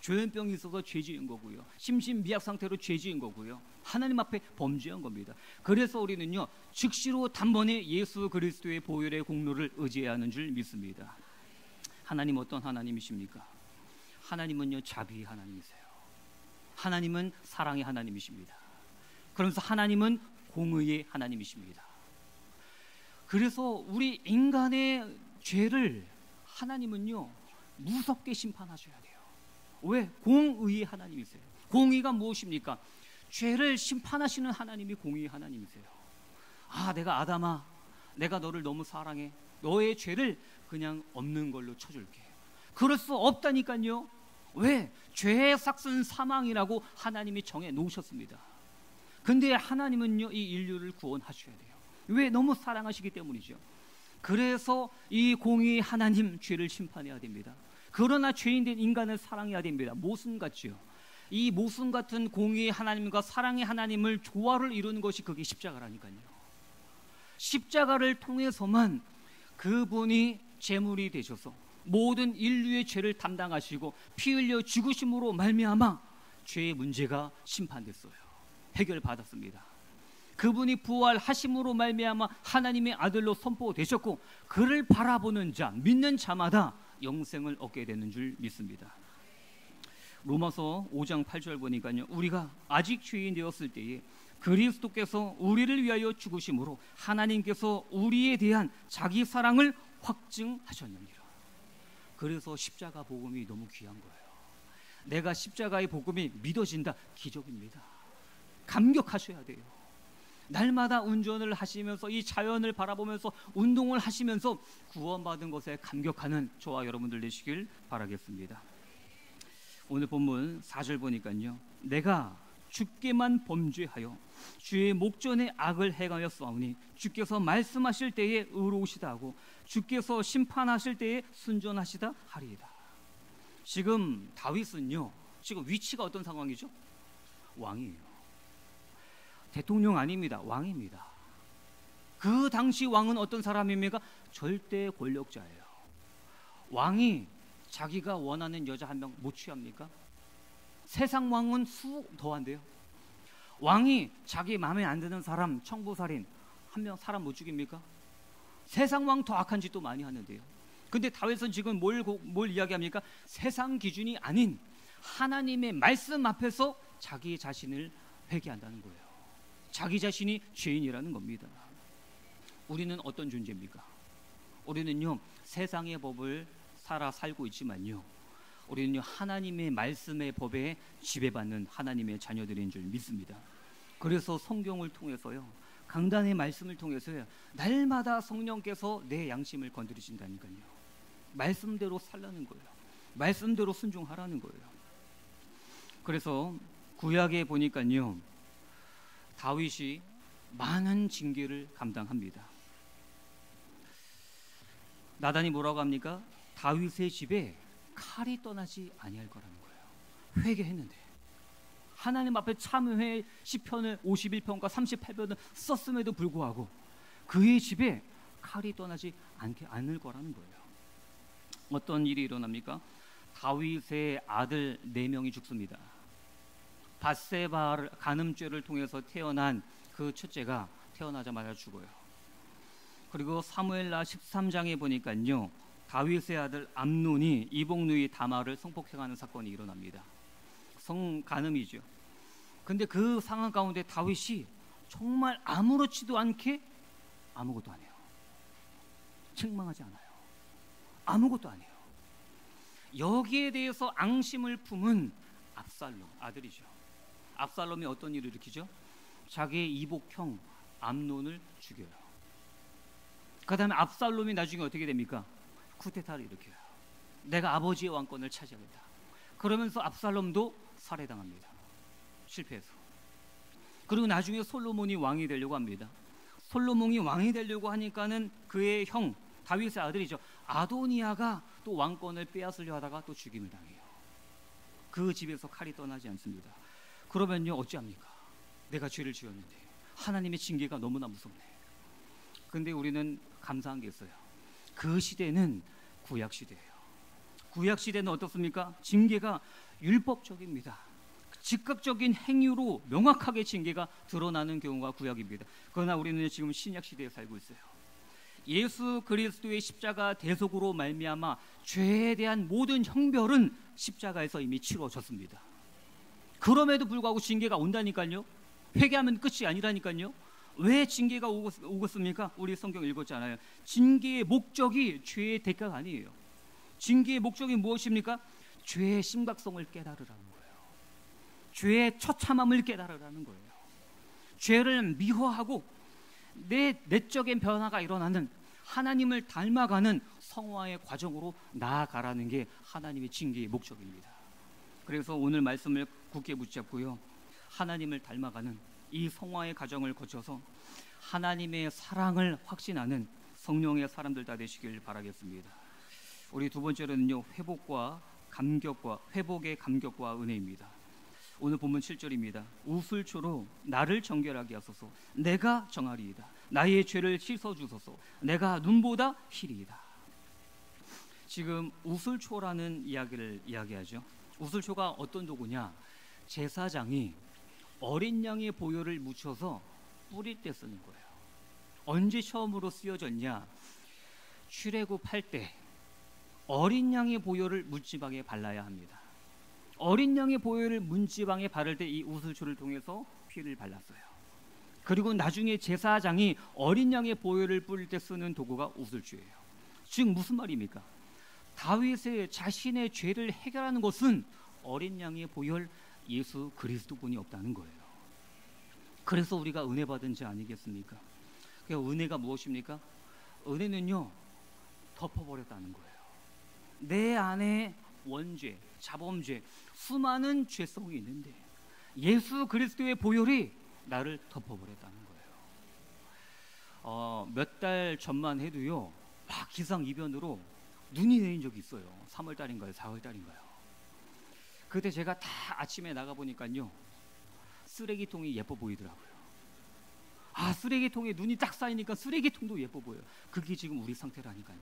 조현병이 있어서 죄 지은 거고요. 심신미약 상태로 죄 지은 거고요. 하나님 앞에 범죄한 겁니다. 그래서 우리는요, 즉시로 단번에 예수 그리스도의 보혈의 공로를 의지해야 하는 줄 믿습니다. 하나님 어떤 하나님이십니까? 하나님은요, 자비의 하나님이세요. 하나님은 사랑의 하나님이십니다. 그러면서 하나님은 공의의 하나님이십니다. 그래서 우리 인간의 죄를 하나님은요, 무섭게 심판하셔야 돼요. 왜? 공의의 하나님이세요. 공의가 무엇입니까? 죄를 심판하시는 하나님이 공의의 하나님이세요. 내가 아담아, 내가 너를 너무 사랑해. 너의 죄를 그냥 없는 걸로 쳐줄게. 그럴 수 없다니까요. 왜? 죄의 삭은 사망이라고 하나님이 정해 놓으셨습니다. 근데 하나님은요, 이 인류를 구원하셔야 돼요. 왜? 너무 사랑하시기 때문이죠. 그래서 이 공의의 하나님, 죄를 심판해야 됩니다. 그러나 죄인된 인간을 사랑해야 됩니다. 모순 같죠. 이 모순 같은 공의의 하나님과 사랑의 하나님을 조화를 이루는 것이 그게 십자가라니까요. 십자가를 통해서만 그분이 제물이 되셔서 모든 인류의 죄를 담당하시고 피 흘려 죽으심으로 말미암아 죄의 문제가 심판됐어요. 해결받았습니다. 그분이 부활하심으로 말미암아 하나님의 아들로 선포되셨고, 그를 바라보는 자, 믿는 자마다 영생을 얻게 되는 줄 믿습니다. 로마서 5장 8절 보니까요, 우리가 아직 죄인 되었을 때에 그리스도께서 우리를 위하여 죽으심으로 하나님께서 우리에 대한 자기 사랑을 확증하셨느니라. 그래서 십자가 복음이 너무 귀한 거예요. 내가 십자가의 복음이 믿어진다, 기적입니다. 감격하셔야 돼요. 날마다 운전을 하시면서 이 자연을 바라보면서 운동을 하시면서 구원받은 것에 감격하는 저와 여러분들 되시길 바라겠습니다. 오늘 본문 4절 보니까요, 내가 주께만 범죄하여 주의 목전에 악을 행하였사오니 주께서 말씀하실 때에 의로우시다 하고 주께서 심판하실 때에 순전하시다 하리이다. 지금 다윗은요, 지금 위치가 어떤 상황이죠? 왕이에요. 대통령 아닙니다. 왕입니다. 그 당시 왕은 어떤 사람입니까? 절대 권력자예요. 왕이 자기가 원하는 여자 한 명 못 취합니까? 세상 왕은 수억 더한데요. 왕이 자기 마음에 안 드는 사람, 청부살인 한 명 사람 못 죽입니까? 세상 왕 더 악한 짓도 많이 하는데요. 근데 다윗은 지금 뭘 이야기합니까? 세상 기준이 아닌 하나님의 말씀 앞에서 자기 자신을 회개한다는 거예요. 자기 자신이 죄인이라는 겁니다. 우리는 어떤 존재입니까? 우리는요, 세상의 법을 살고 있지만요, 우리는요, 하나님의 말씀의 법에 지배받는 하나님의 자녀들인 줄 믿습니다. 그래서 성경을 통해서요, 강단의 말씀을 통해서요, 날마다 성령께서 내 양심을 건드리신다니까요. 말씀대로 살라는 거예요. 말씀대로 순종하라는 거예요. 그래서 구약에 보니까요, 다윗이 많은 징계를 감당합니다. 나단이 뭐라고 합니까? 다윗의 집에 칼이 떠나지 아니할 거라는 거예요. 회개했는데, 하나님 앞에 참회 시편을 51편과 38편을 썼음에도 불구하고 그의 집에 칼이 떠나지 않을 거라는 거예요. 어떤 일이 일어납니까? 다윗의 아들 4명이 죽습니다. 밧세바 간음죄를 통해서 태어난 그 첫째가 태어나자마자 죽어요. 그리고 사무엘라 13장에 보니까요, 다윗의 아들 암논이 이복누이 다말을 성폭행하는 사건이 일어납니다. 성간음이죠. 근데 그 상황 가운데 다윗이 정말 아무렇지도 않게 아무것도 안 해요. 책망하지 않아요. 아무것도 안 해요. 여기에 대해서 앙심을 품은 압살롬, 아들이죠. 압살롬이 어떤 일을 일으키죠? 자기의 이복형 암논을 죽여요. 그 다음에 압살롬이 나중에 어떻게 됩니까? 쿠데타를 일으켜요. 내가 아버지의 왕권을 차지하겠다. 그러면서 압살롬도 살해당합니다. 실패해서. 그리고 나중에 솔로몬이 왕이 되려고 합니다. 솔로몬이 왕이 되려고 하니까는 그의 형 다윗의 아들이죠, 아도니아가 또 왕권을 빼앗으려 하다가 또 죽임을 당해요. 그 집에서 칼이 떠나지 않습니다. 그러면요, 어찌합니까? 내가 죄를 지었는데 하나님의 징계가 너무나 무섭네. 근데 우리는 감사한 게 있어요. 그 시대는 구약 시대예요. 구약 시대는 어떻습니까? 징계가 율법적입니다. 즉각적인 행위로 명확하게 징계가 드러나는 경우가 구약입니다. 그러나 우리는 지금 신약 시대에 살고 있어요. 예수 그리스도의 십자가 대속으로 말미암아 죄에 대한 모든 형벌은 십자가에서 이미 치러졌습니다. 그럼에도 불구하고 징계가 온다니까요. 회개하면 끝이 아니라니까요. 왜 징계가 오겠습니까? 우리 성경 읽었잖아요. 징계의 목적이 죄의 대가가 아니에요. 징계의 목적이 무엇입니까? 죄의 심각성을 깨달으라는 거예요. 죄의 처참함을 깨달으라는 거예요. 죄를 미워하고 내 내적인 변화가 일어나는 하나님을 닮아가는 성화의 과정으로 나아가라는 게 하나님의 징계의 목적입니다. 그래서 오늘 말씀을 굳게 붙잡고요, 하나님을 닮아가는 이 성화의 과정을 거쳐서 하나님의 사랑을 확신하는 성령의 사람들 다 되시길 바라겠습니다. 우리 두 번째로는요, 회복의 감격과 은혜입니다. 오늘 본문 7절입니다. 우슬초로 나를 정결하게 하소서. 내가 정하리이다. 나의 죄를 씻어주소서. 내가 눈보다 희리이다. 지금 우슬초라는 이야기를 이야기하죠. 우슬초가 어떤 도구냐? 제사장이 어린 양의 보혈을 묻혀서 뿌릴 때 쓰는 거예요. 언제 처음으로 쓰여졌냐? 출애굽할 때 어린 양의 보혈을 문지방에 발라야 합니다. 어린 양의 보혈을 문지방에 바를 때 이 우슬초를 통해서 피를 발랐어요. 그리고 나중에 제사장이 어린 양의 보혈을 뿌릴 때 쓰는 도구가 우슬초예요. 즉 무슨 말입니까? 다윗의 자신의 죄를 해결하는 것은 어린 양의 보혈 예수 그리스도뿐이 없다는 거예요. 그래서 우리가 은혜 받은 자 아니겠습니까? 그러니까 은혜가 무엇입니까? 은혜는요, 덮어버렸다는 거예요. 내 안에 원죄, 자범죄, 수많은 죄성이 있는데 예수 그리스도의 보혈이 나를 덮어버렸다는 거예요. 몇 달 전만 해도요, 막 기상이변으로 눈이 내린 적이 있어요. 3월 달인가요? 4월 달인가요? 그때 제가 다 아침에 나가보니까요, 쓰레기통이 예뻐 보이더라고요. 쓰레기통에 눈이 딱 쌓이니까 쓰레기통도 예뻐 보여요. 그게 지금 우리 상태라니까요.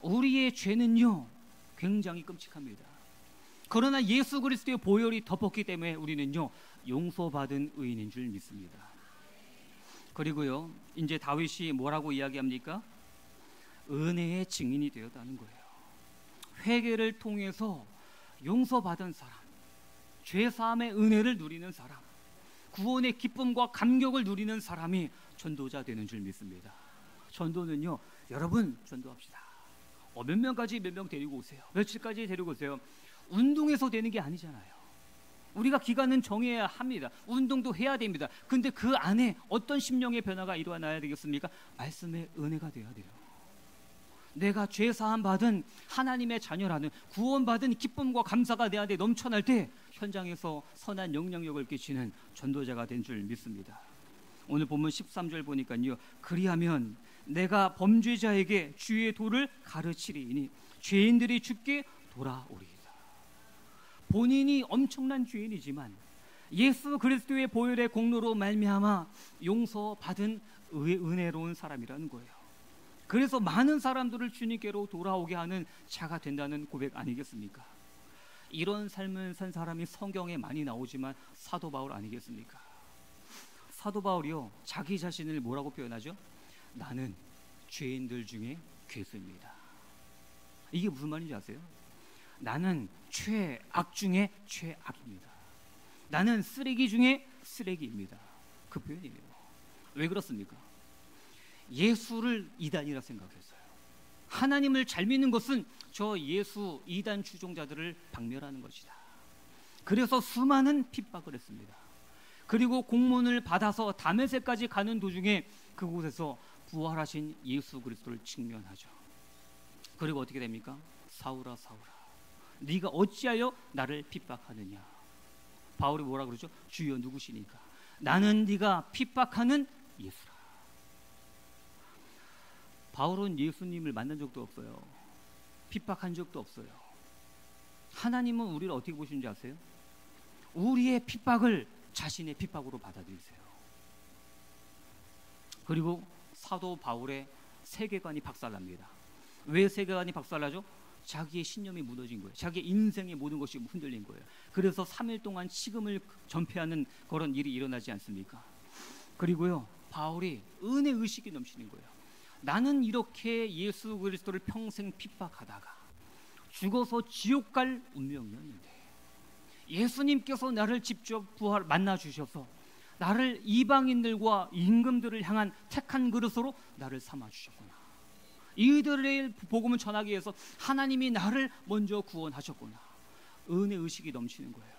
우리의 죄는요, 굉장히 끔찍합니다. 그러나 예수 그리스도의 보혈이 덮었기 때문에 우리는요, 용서받은 의인인 줄 믿습니다. 그리고요, 이제 다윗이 뭐라고 이야기합니까? 은혜의 증인이 되었다는 거예요. 회개를 통해서 용서받은 사람, 죄사함의 은혜를 누리는 사람, 구원의 기쁨과 감격을 누리는 사람이 전도자 되는 줄 믿습니다. 전도는요, 여러분 전도합시다. 몇 명까지 몇 명 데리고 오세요. 며칠까지 데리고 오세요. 운동해서 되는 게 아니잖아요. 우리가 기간은 정해야 합니다. 운동도 해야 됩니다. 근데 그 안에 어떤 심령의 변화가 일어나야 되겠습니까? 말씀의 은혜가 돼야 돼요. 내가 죄사함 받은 하나님의 자녀라는 구원받은 기쁨과 감사가 내 안에 넘쳐날 때 현장에서 선한 영향력을 끼치는 전도자가 된 줄 믿습니다. 오늘 본문 13절 보니까요, 그리하면 내가 범죄자에게 주의 도를 가르치리니 죄인들이 주께 돌아오리이다. 본인이 엄청난 죄인이지만 예수 그리스도의 보혈의 공로로 말미암아 용서받은 은혜로운 사람이라는 거예요. 그래서 많은 사람들을 주님께로 돌아오게 하는 자가 된다는 고백 아니겠습니까? 이런 삶을 산 사람이 성경에 많이 나오지만 사도 바울 아니겠습니까? 사도 바울이요, 자기 자신을 뭐라고 표현하죠? 나는 죄인들 중에 괴수입니다. 이게 무슨 말인지 아세요? 나는 최악 중에 최악입니다. 나는 쓰레기 중에 쓰레기입니다. 그 표현이에요. 왜 그렇습니까? 예수를 이단이라 생각했어요. 하나님을 잘 믿는 것은 저 예수 이단 추종자들을 박멸하는 것이다. 그래서 수많은 핍박을 했습니다. 그리고 공문을 받아서 다메섹까지 가는 도중에 그곳에서 부활하신 예수 그리스도를 직면하죠. 그리고 어떻게 됩니까? 사울아 사울아, 네가 어찌하여 나를 핍박하느냐. 바울이 뭐라 그러죠? 주여 누구시니까? 나는 네가 핍박하는 예수라. 바울은 예수님을 만난 적도 없어요. 핍박한 적도 없어요. 하나님은 우리를 어떻게 보시는지 아세요? 우리의 핍박을 자신의 핍박으로 받아들이세요. 그리고 사도 바울의 세계관이 박살납니다. 왜 세계관이 박살나죠? 자기의 신념이 무너진 거예요. 자기의 인생의 모든 것이 흔들린 거예요. 그래서 3일 동안 식음을 전폐하는 그런 일이 일어나지 않습니까? 그리고요, 바울이 은혜 의식이 넘치는 거예요. 나는 이렇게 예수 그리스도를 평생 핍박하다가 죽어서 지옥 갈 운명이었는데 예수님께서 나를 직접 만나 주셔서 나를 이방인들과 임금들을 향한 택한 그릇으로 나를 삼아 주셨구나. 이들의 복음을 전하기 위해서 하나님이 나를 먼저 구원하셨구나. 은혜 의식이 넘치는 거예요.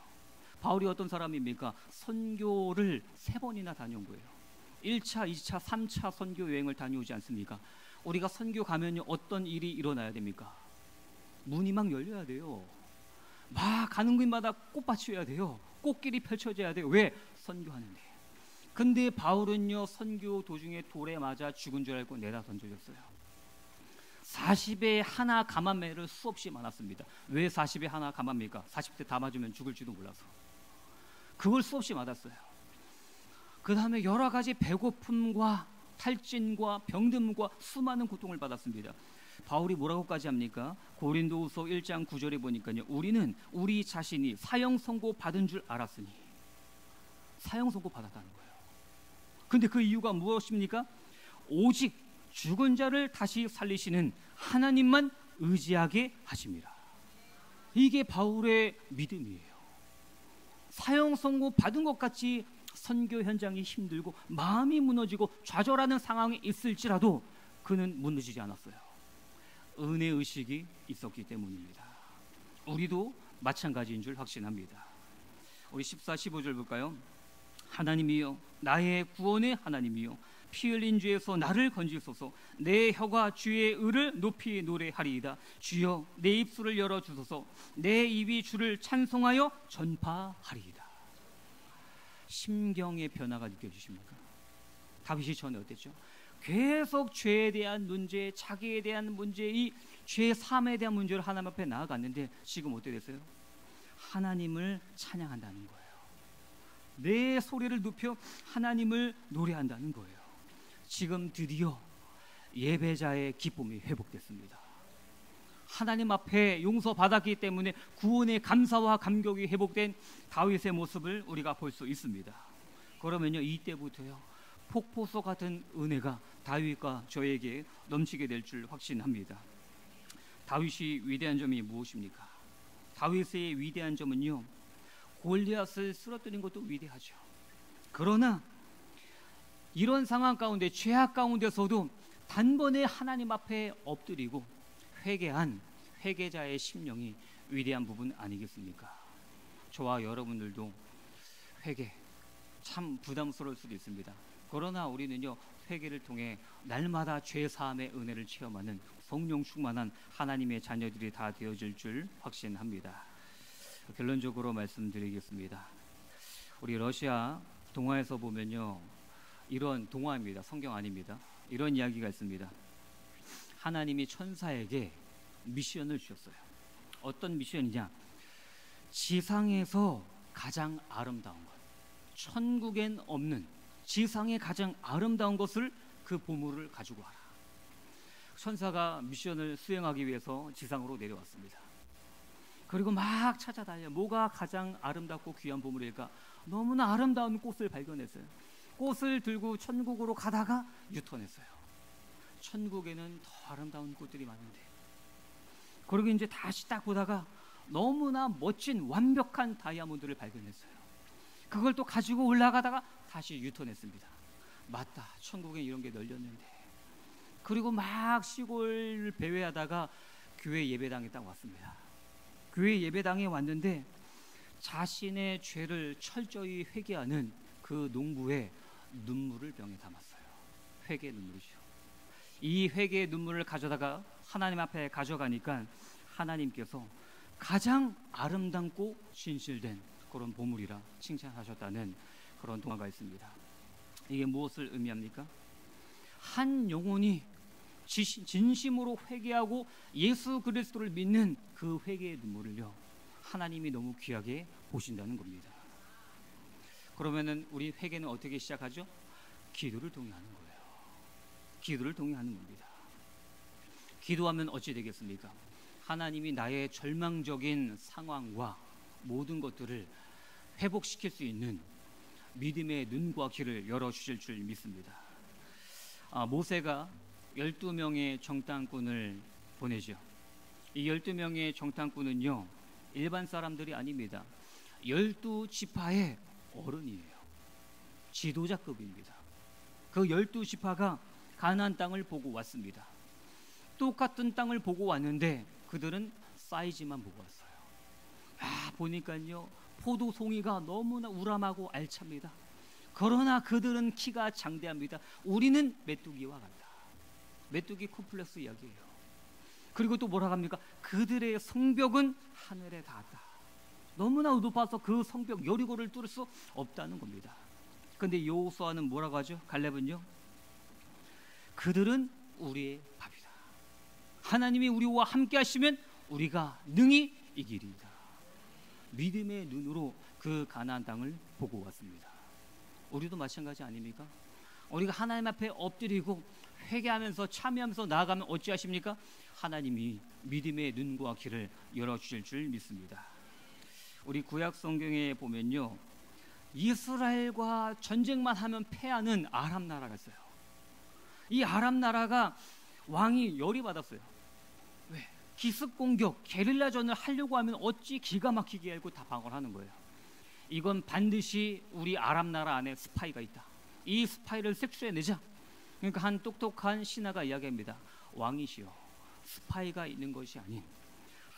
바울이 어떤 사람입니까? 선교를 3번이나 다녀온 거예요. 1차, 2차, 3차 선교 여행을 다녀오지 않습니까? 우리가 선교 가면 어떤 일이 일어나야 됩니까? 문이 막 열려야 돼요. 막 가는 곳마다 꽃밭이어야 돼요. 꽃길이 펼쳐져야 돼요. 왜? 선교하는데. 근데 바울은요, 선교 도중에 돌에 맞아 죽은 줄 알고 내다 던져졌어요. 40에 하나 감한매를 수없이 맞았습니다. 왜 40에 하나 감합니까? 40대 다 맞으면 죽을지도 몰라서. 그걸 수없이 맞았어요. 그 다음에 여러 가지 배고픔과 탈진과 병듦과 수많은 고통을 받았습니다. 바울이 뭐라고까지 합니까? 고린도후서 1장 9절에 보니까요, 우리는 우리 자신이 사형 선고 받은 줄 알았으니. 사형 선고 받았다는 거예요. 근데 그 이유가 무엇입니까? 오직 죽은 자를 다시 살리시는 하나님만 의지하게 하십니다. 이게 바울의 믿음이에요. 사형 선고 받은 것 같이 선교 현장이 힘들고 마음이 무너지고 좌절하는 상황이 있을지라도 그는 무너지지 않았어요. 은혜 의식이 있었기 때문입니다. 우리도 마찬가지인 줄 확신합니다. 우리 14, 15절 볼까요? 하나님이여, 나의 구원의 하나님이여, 피 흘린 죄에서 나를 건지소서. 내 혀가 주의 의를 높이 노래하리이다. 주여 내 입술을 열어주소서. 내 입이 주를 찬송하여 전파하리이다. 심경의 변화가 느껴지십니까? 다윗이 전에 어땠죠? 계속 죄에 대한 문제, 자기에 대한 문제, 이 죄 삶에 대한 문제를 하나님 앞에 나아갔는데 지금 어떻게 됐어요? 하나님을 찬양한다는 거예요. 내 소리를 높여 하나님을 노래한다는 거예요. 지금 드디어 예배자의 기쁨이 회복됐습니다. 하나님 앞에 용서받았기 때문에 구원의 감사와 감격이 회복된 다윗의 모습을 우리가 볼 수 있습니다. 그러면요, 이때부터요 폭포수 같은 은혜가 다윗과 저에게 넘치게 될 줄 확신합니다. 다윗이 위대한 점이 무엇입니까? 다윗의 위대한 점은요, 골리앗을 쓰러뜨린 것도 위대하죠. 그러나 이런 상황 가운데, 죄악 가운데서도 단번에 하나님 앞에 엎드리고 회개한 회개자의 심령이 위대한 부분 아니겠습니까? 저와 여러분들도 회개 참 부담스러울 수도 있습니다. 그러나 우리는요, 회개를 통해 날마다 죄 사함의 은혜를 체험하는 성령 충만한 하나님의 자녀들이 다 되어질 줄 확신합니다. 결론적으로 말씀드리겠습니다. 우리 러시아 동화에서 보면요, 이런 동화입니다. 성경 아닙니다. 이런 이야기가 있습니다. 하나님이 천사에게 미션을 주셨어요. 어떤 미션이냐? 지상에서 가장 아름다운 것, 천국엔 없는 지상의 가장 아름다운 것을, 그 보물을 가지고 와라. 천사가 미션을 수행하기 위해서 지상으로 내려왔습니다. 그리고 막 찾아다녀. 뭐가 가장 아름답고 귀한 보물일까? 너무나 아름다운 꽃을 발견했어요. 꽃을 들고 천국으로 가다가 유턴했어요. 천국에는 더 아름다운 꽃들이 많은데. 그리고 이제 다시 딱 보다가 너무나 멋진 완벽한 다이아몬드를 발견했어요. 그걸 또 가지고 올라가다가 다시 유턴했습니다. 맞다, 천국에 이런 게 널렸는데. 그리고 막 시골 배회하다가 교회 예배당에 딱 왔습니다. 교회 예배당에 왔는데 자신의 죄를 철저히 회개하는 그 농부의 눈물을 병에 담았어요. 회개 눈물이죠. 이 회개의 눈물을 가져다가 하나님 앞에 가져가니까 하나님께서 가장 아름답고 진실된 그런 보물이라 칭찬하셨다는 그런 동화가 있습니다. 이게 무엇을 의미합니까? 한 영혼이 진심으로 회개하고 예수 그리스도를 믿는 그 회개의 눈물을요, 하나님이 너무 귀하게 보신다는 겁니다. 그러면은 우리 회개는 어떻게 시작하죠? 기도를 통해 하는 거예요. 기도를 통해 하는 겁니다. 기도하면 어찌 되겠습니까? 하나님이 나의 절망적인 상황과 모든 것들을 회복시킬 수 있는 믿음의 눈과 귀를 열어주실 줄 믿습니다. 모세가 12명의 정탐꾼을 보내죠. 이 12명의 정탐꾼은요, 일반 사람들이 아닙니다. 12지파의 어른이에요. 지도자급입니다. 그 12지파가 가나안 땅을 보고 왔습니다. 똑같은 땅을 보고 왔는데 그들은 사이즈만 보고 왔어요. 보니까요, 포도송이가 너무나 우람하고 알찹니다. 그러나 그들은 키가 장대합니다. 우리는 메뚜기와 같다. 메뚜기 콤플렉스 이야기예요. 그리고 또 뭐라고 합니까? 그들의 성벽은 하늘에 닿았다. 너무나 높아서 그 성벽 여리고를 뚫을 수 없다는 겁니다. 그런데 여호수아는 뭐라고 하죠? 갈렙은요, 그들은 우리의 밥이다. 하나님이 우리와 함께 하시면 우리가 능히 이기리이다. 믿음의 눈으로 그 가나안 땅을 보고 왔습니다. 우리도 마찬가지 아닙니까? 우리가 하나님 앞에 엎드리고 회개하면서 참여하면서 나아가면 어찌하십니까? 하나님이 믿음의 눈과 귀를 열어주실 줄 믿습니다. 우리 구약 성경에 보면요, 이스라엘과 전쟁만 하면 패하는 아람 나라가 있어요. 이 아람 나라가 왕이 열이 받았어요. 왜? 기습 공격, 게릴라전을 하려고 하면 어찌 기가 막히게 알고 다 방어를 하는 거예요. 이건 반드시 우리 아람 나라 안에 스파이가 있다. 이 스파이를 색출해내자. 그러니까 한 똑똑한 신하가 이야기합니다. 왕이시여, 스파이가 있는 것이 아닌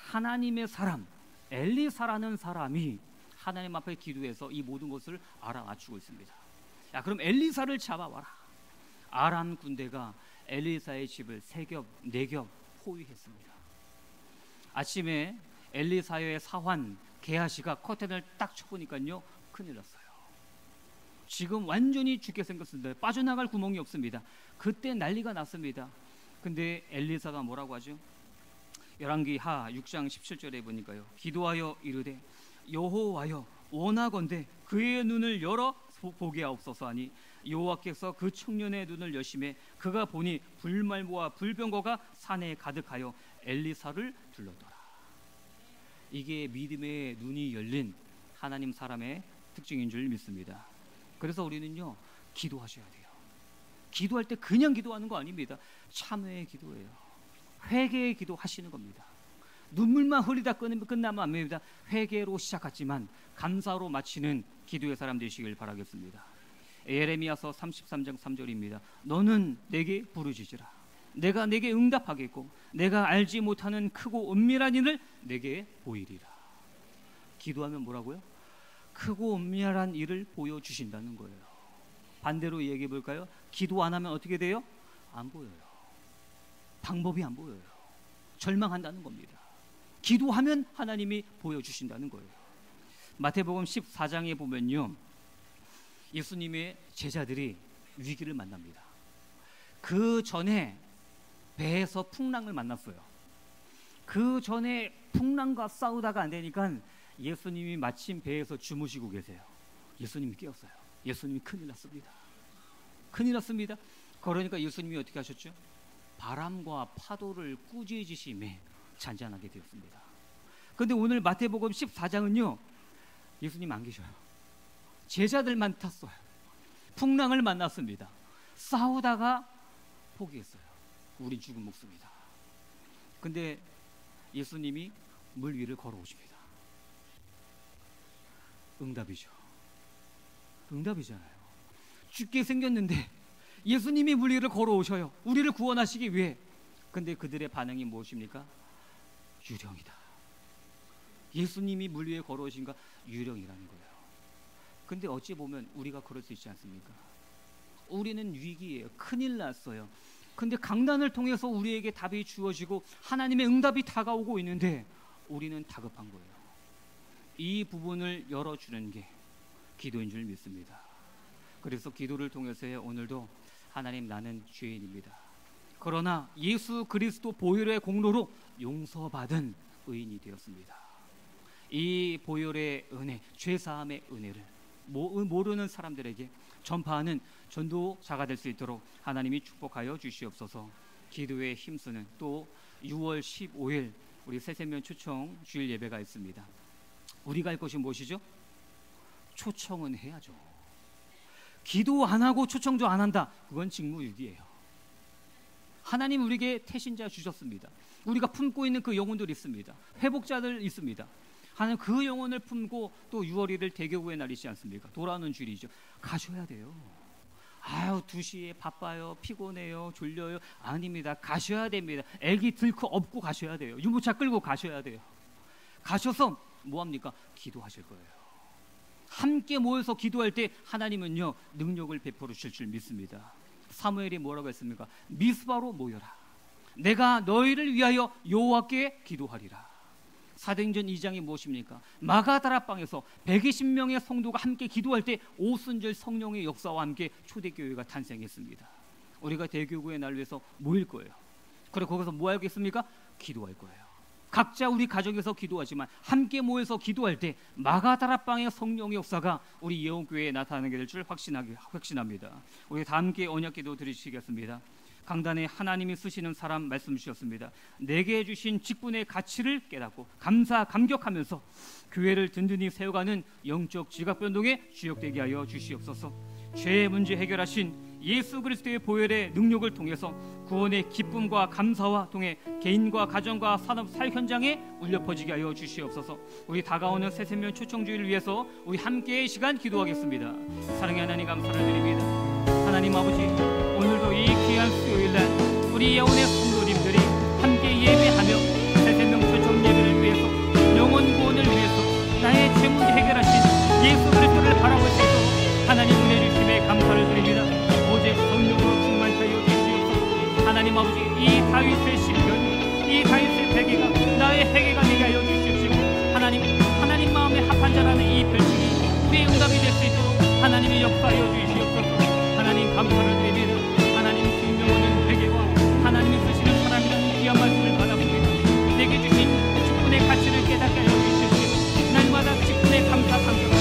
하나님의 사람 엘리사라는 사람이 하나님 앞에 기도해서 이 모든 것을 알아맞추고 있습니다. 야, 그럼 엘리사를 잡아와라. 아람 군대가 엘리사의 집을 3겹, 4겹 포위했습니다. 아침에 엘리사의 사환 게하시가 커튼을 딱 쳐보니까요, 큰일 났어요. 지금 완전히 죽게 생겼습니다. 빠져나갈 구멍이 없습니다. 그때 난리가 났습니다. 근데 엘리사가 뭐라고 하죠? 열왕기하 6장 17절에 보니까요, 기도하여 이르되 여호와여 원하건대 그의 눈을 열어 보게 하옵소서 하니 여호와께서 그 청년의 눈을 여심해 그가 보니 불말모와 불병거가 산에 가득하여 엘리사를 둘렀더라. 이게 믿음의 눈이 열린 하나님 사람의 특징인 줄 믿습니다. 그래서 우리는요, 기도하셔야 돼요. 기도할 때 그냥 기도하는 거 아닙니다. 참회의 기도예요. 회개의 기도 하시는 겁니다. 눈물만 흘리다 끝나면 안 됩니다. 회개로 시작했지만 감사로 마치는 기도의 사람 되시길 바라겠습니다. 예레미야서 33장 3절입니다. 너는 내게 부르짖으라. 내가 내게 응답하겠고 내가 알지 못하는 크고 은밀한 일을 내게 보이리라. 기도하면 뭐라고요? 크고 은밀한 일을 보여주신다는 거예요. 반대로 얘기해 볼까요? 기도 안 하면 어떻게 돼요? 안 보여요. 방법이 안 보여요. 절망한다는 겁니다. 기도하면 하나님이 보여주신다는 거예요. 마태복음 14장에 보면요, 예수님의 제자들이 위기를 만납니다. 그 전에 배에서 풍랑을 만났어요. 그 전에 풍랑과 싸우다가 안 되니까 예수님이 마침 배에서 주무시고 계세요. 예수님이 깨었어요. 예수님이 큰일 났습니다. 큰일 났습니다. 그러니까 예수님이 어떻게 하셨죠? 바람과 파도를 꾸짖으심에 잔잔하게 되었습니다. 그런데 오늘 마태복음 14장은요, 예수님 안 계셔요. 제자들만 탔어요. 풍랑을 만났습니다. 싸우다가 포기했어요. 우린 죽은 목숨이다. 근데 예수님이 물 위를 걸어오십니다. 응답이죠. 응답이잖아요. 죽게 생겼는데 예수님이 물 위를 걸어오셔요. 우리를 구원하시기 위해. 근데 그들의 반응이 무엇입니까? 유령이다. 예수님이 물 위에 걸어오신가? 유령이라는 거예요. 근데 어찌 보면 우리가 그럴 수 있지 않습니까? 우리는 위기예요. 큰일 났어요. 근데 강단을 통해서 우리에게 답이 주어지고 하나님의 응답이 다가오고 있는데 우리는 다급한 거예요. 이 부분을 열어주는 게 기도인 줄 믿습니다. 그래서 기도를 통해서 오늘도 하나님, 나는 죄인입니다. 그러나 예수 그리스도 보혈의 공로로 용서받은 의인이 되었습니다. 이 보혈의 은혜, 죄사함의 은혜를 모르는 사람들에게 전파하는 전도자가 될 수 있도록 하나님이 축복하여 주시옵소서. 기도에 힘쓰는 또 6월 15일 우리 새생명 초청 주일 예배가 있습니다. 우리가 할 것이 무엇이죠? 초청은 해야죠. 기도 안 하고 초청도 안 한다, 그건 직무유기예요. 하나님 우리에게 태신자 주셨습니다. 우리가 품고 있는 그 영혼들 있습니다. 회복자들 있습니다. 하나님 그 영혼을 품고 또 6월 1일 대교구의 날이지 않습니까? 돌아오는 주일이죠. 가셔야 돼요. 아유 2시에 바빠요, 피곤해요, 졸려요. 아닙니다. 가셔야 됩니다. 애기 들고 업고 가셔야 돼요. 유모차 끌고 가셔야 돼요. 가셔서 뭐합니까? 기도하실 거예요. 함께 모여서 기도할 때 하나님은요, 능력을 베풀어 주실 줄 믿습니다. 사무엘이 뭐라고 했습니까? 미스바로 모여라. 내가 너희를 위하여 여호와께 기도하리라. 사도행전 2장이 무엇입니까? 마가다라 방에서 120명의 성도가 함께 기도할 때 오순절 성령의 역사와 함께 초대교회가 탄생했습니다. 우리가 대교구의 날 위해서 모일 거예요. 그리고 거기서 뭐 하겠습니까? 기도할 거예요. 각자 우리 가정에서 기도하지만 함께 모여서 기도할 때 마가다라 방의 성령의 역사가 우리 예원교회에 나타나게 될 줄 확신합니다. 우리 다 함께 언약기도 드리시겠습니다. 강단에 하나님이 쓰시는 사람 말씀 주셨습니다. 내게 주신 직분의 가치를 깨닫고 감격하면서 교회를 든든히 세워가는 영적 지각변동에 주역되게 하여 주시옵소서. 죄의 문제 해결하신 예수 그리스도의 보혈의 능력을 통해서 구원의 기쁨과 감사와 통해 개인과 가정과 산업 사회 현장에 울려 퍼지게 하여 주시옵소서. 우리 다가오는 새생명 초청주의를 위해서 우리 함께의 시간 기도하겠습니다. 사랑의 하나님, 감사를 드립니다. 하나님 아버지, 오늘도 이 귀한 수요일날 우리 영혼의 성도님들이 함께 예배하며 새생명 초청 예배를 위해서, 영혼 구원을 위해서 나의 죄 문제 해결하신 예수 그리스도를 바라볼 수 있도록 하나님 은혜 주심에 감사를 드립니다. 오직 성령으로 충만 다윗의 시편, 이 다윗의 베개가 나의 회개가 되게 하여 주시옵시고, 하나님 마음에 합한 자라는 이 별칭이 우리의 응답이 될 수 있도록 하나님이 역사하여 주시옵소서. 하나님 감사를 드리며 하나님 생명하는 베개와 하나님이 쓰시는 사람이라는 귀한 말씀을 받아봅니다. 내게 주신 직분의 가치를 깨닫게 하여 주시옵시고, 날마다 직분의 감사하면서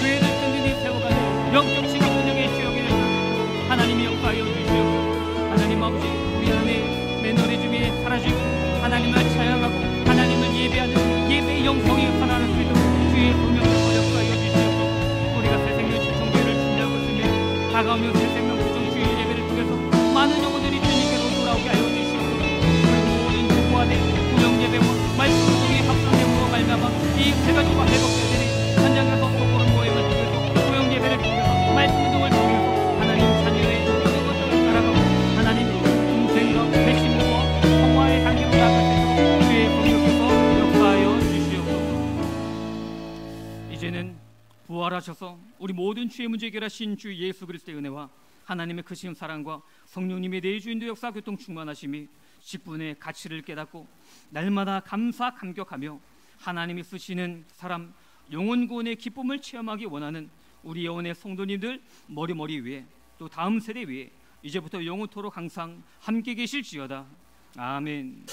교회를 든든히 세워가는 영적 시각 운영의 주역이 되는 하나님이 역사하여 주시옵소서. 하나님 아버지, 우리 안에 매너리 중에 사라지고 하나님을 찬양하고 하나님을 예배하는 예배의 영성이 살아날 수 있도록 주의 소명을 역사하여 주시옵소서. 우리가 새생명 주총교회를 준비하고 있으며 다가오는 새생명 주총 주일 예배를 통해서 많은 영혼들이 주님께로 돌아오게 하여 주시옵소서. 그리고 모든 공부하되 구역 예배와 말씀 속에 합성됨으로 말미암아 이 세 가지가 회복되되니 현장에서 속으로 모임을 통해서 구역 예배를 통해서 말씀 등을 통해서 하나님 자녀의 모든 것들을 따라가고 하나님 인생과 백신과 성화의 단계로 나아갈 수 있도록 주의 공격에서 역사하여 주시옵소서. 이제는 부활하셔서 우리 모든 죄의 문제 해결하신 주 예수 그리스도의 은혜와 하나님의 크신 사랑과 성령님의 내주인도 역사 교통 충만하심이 직분의 가치를 깨닫고 날마다 감사 감격하며 하나님이 쓰시는 사람 영혼 구원의 기쁨을 체험하기 원하는 우리 영혼의 성도님들 머리 위에 또 다음 세대 위에 이제부터 영원토록 항상 함께 계실지어다. 아멘.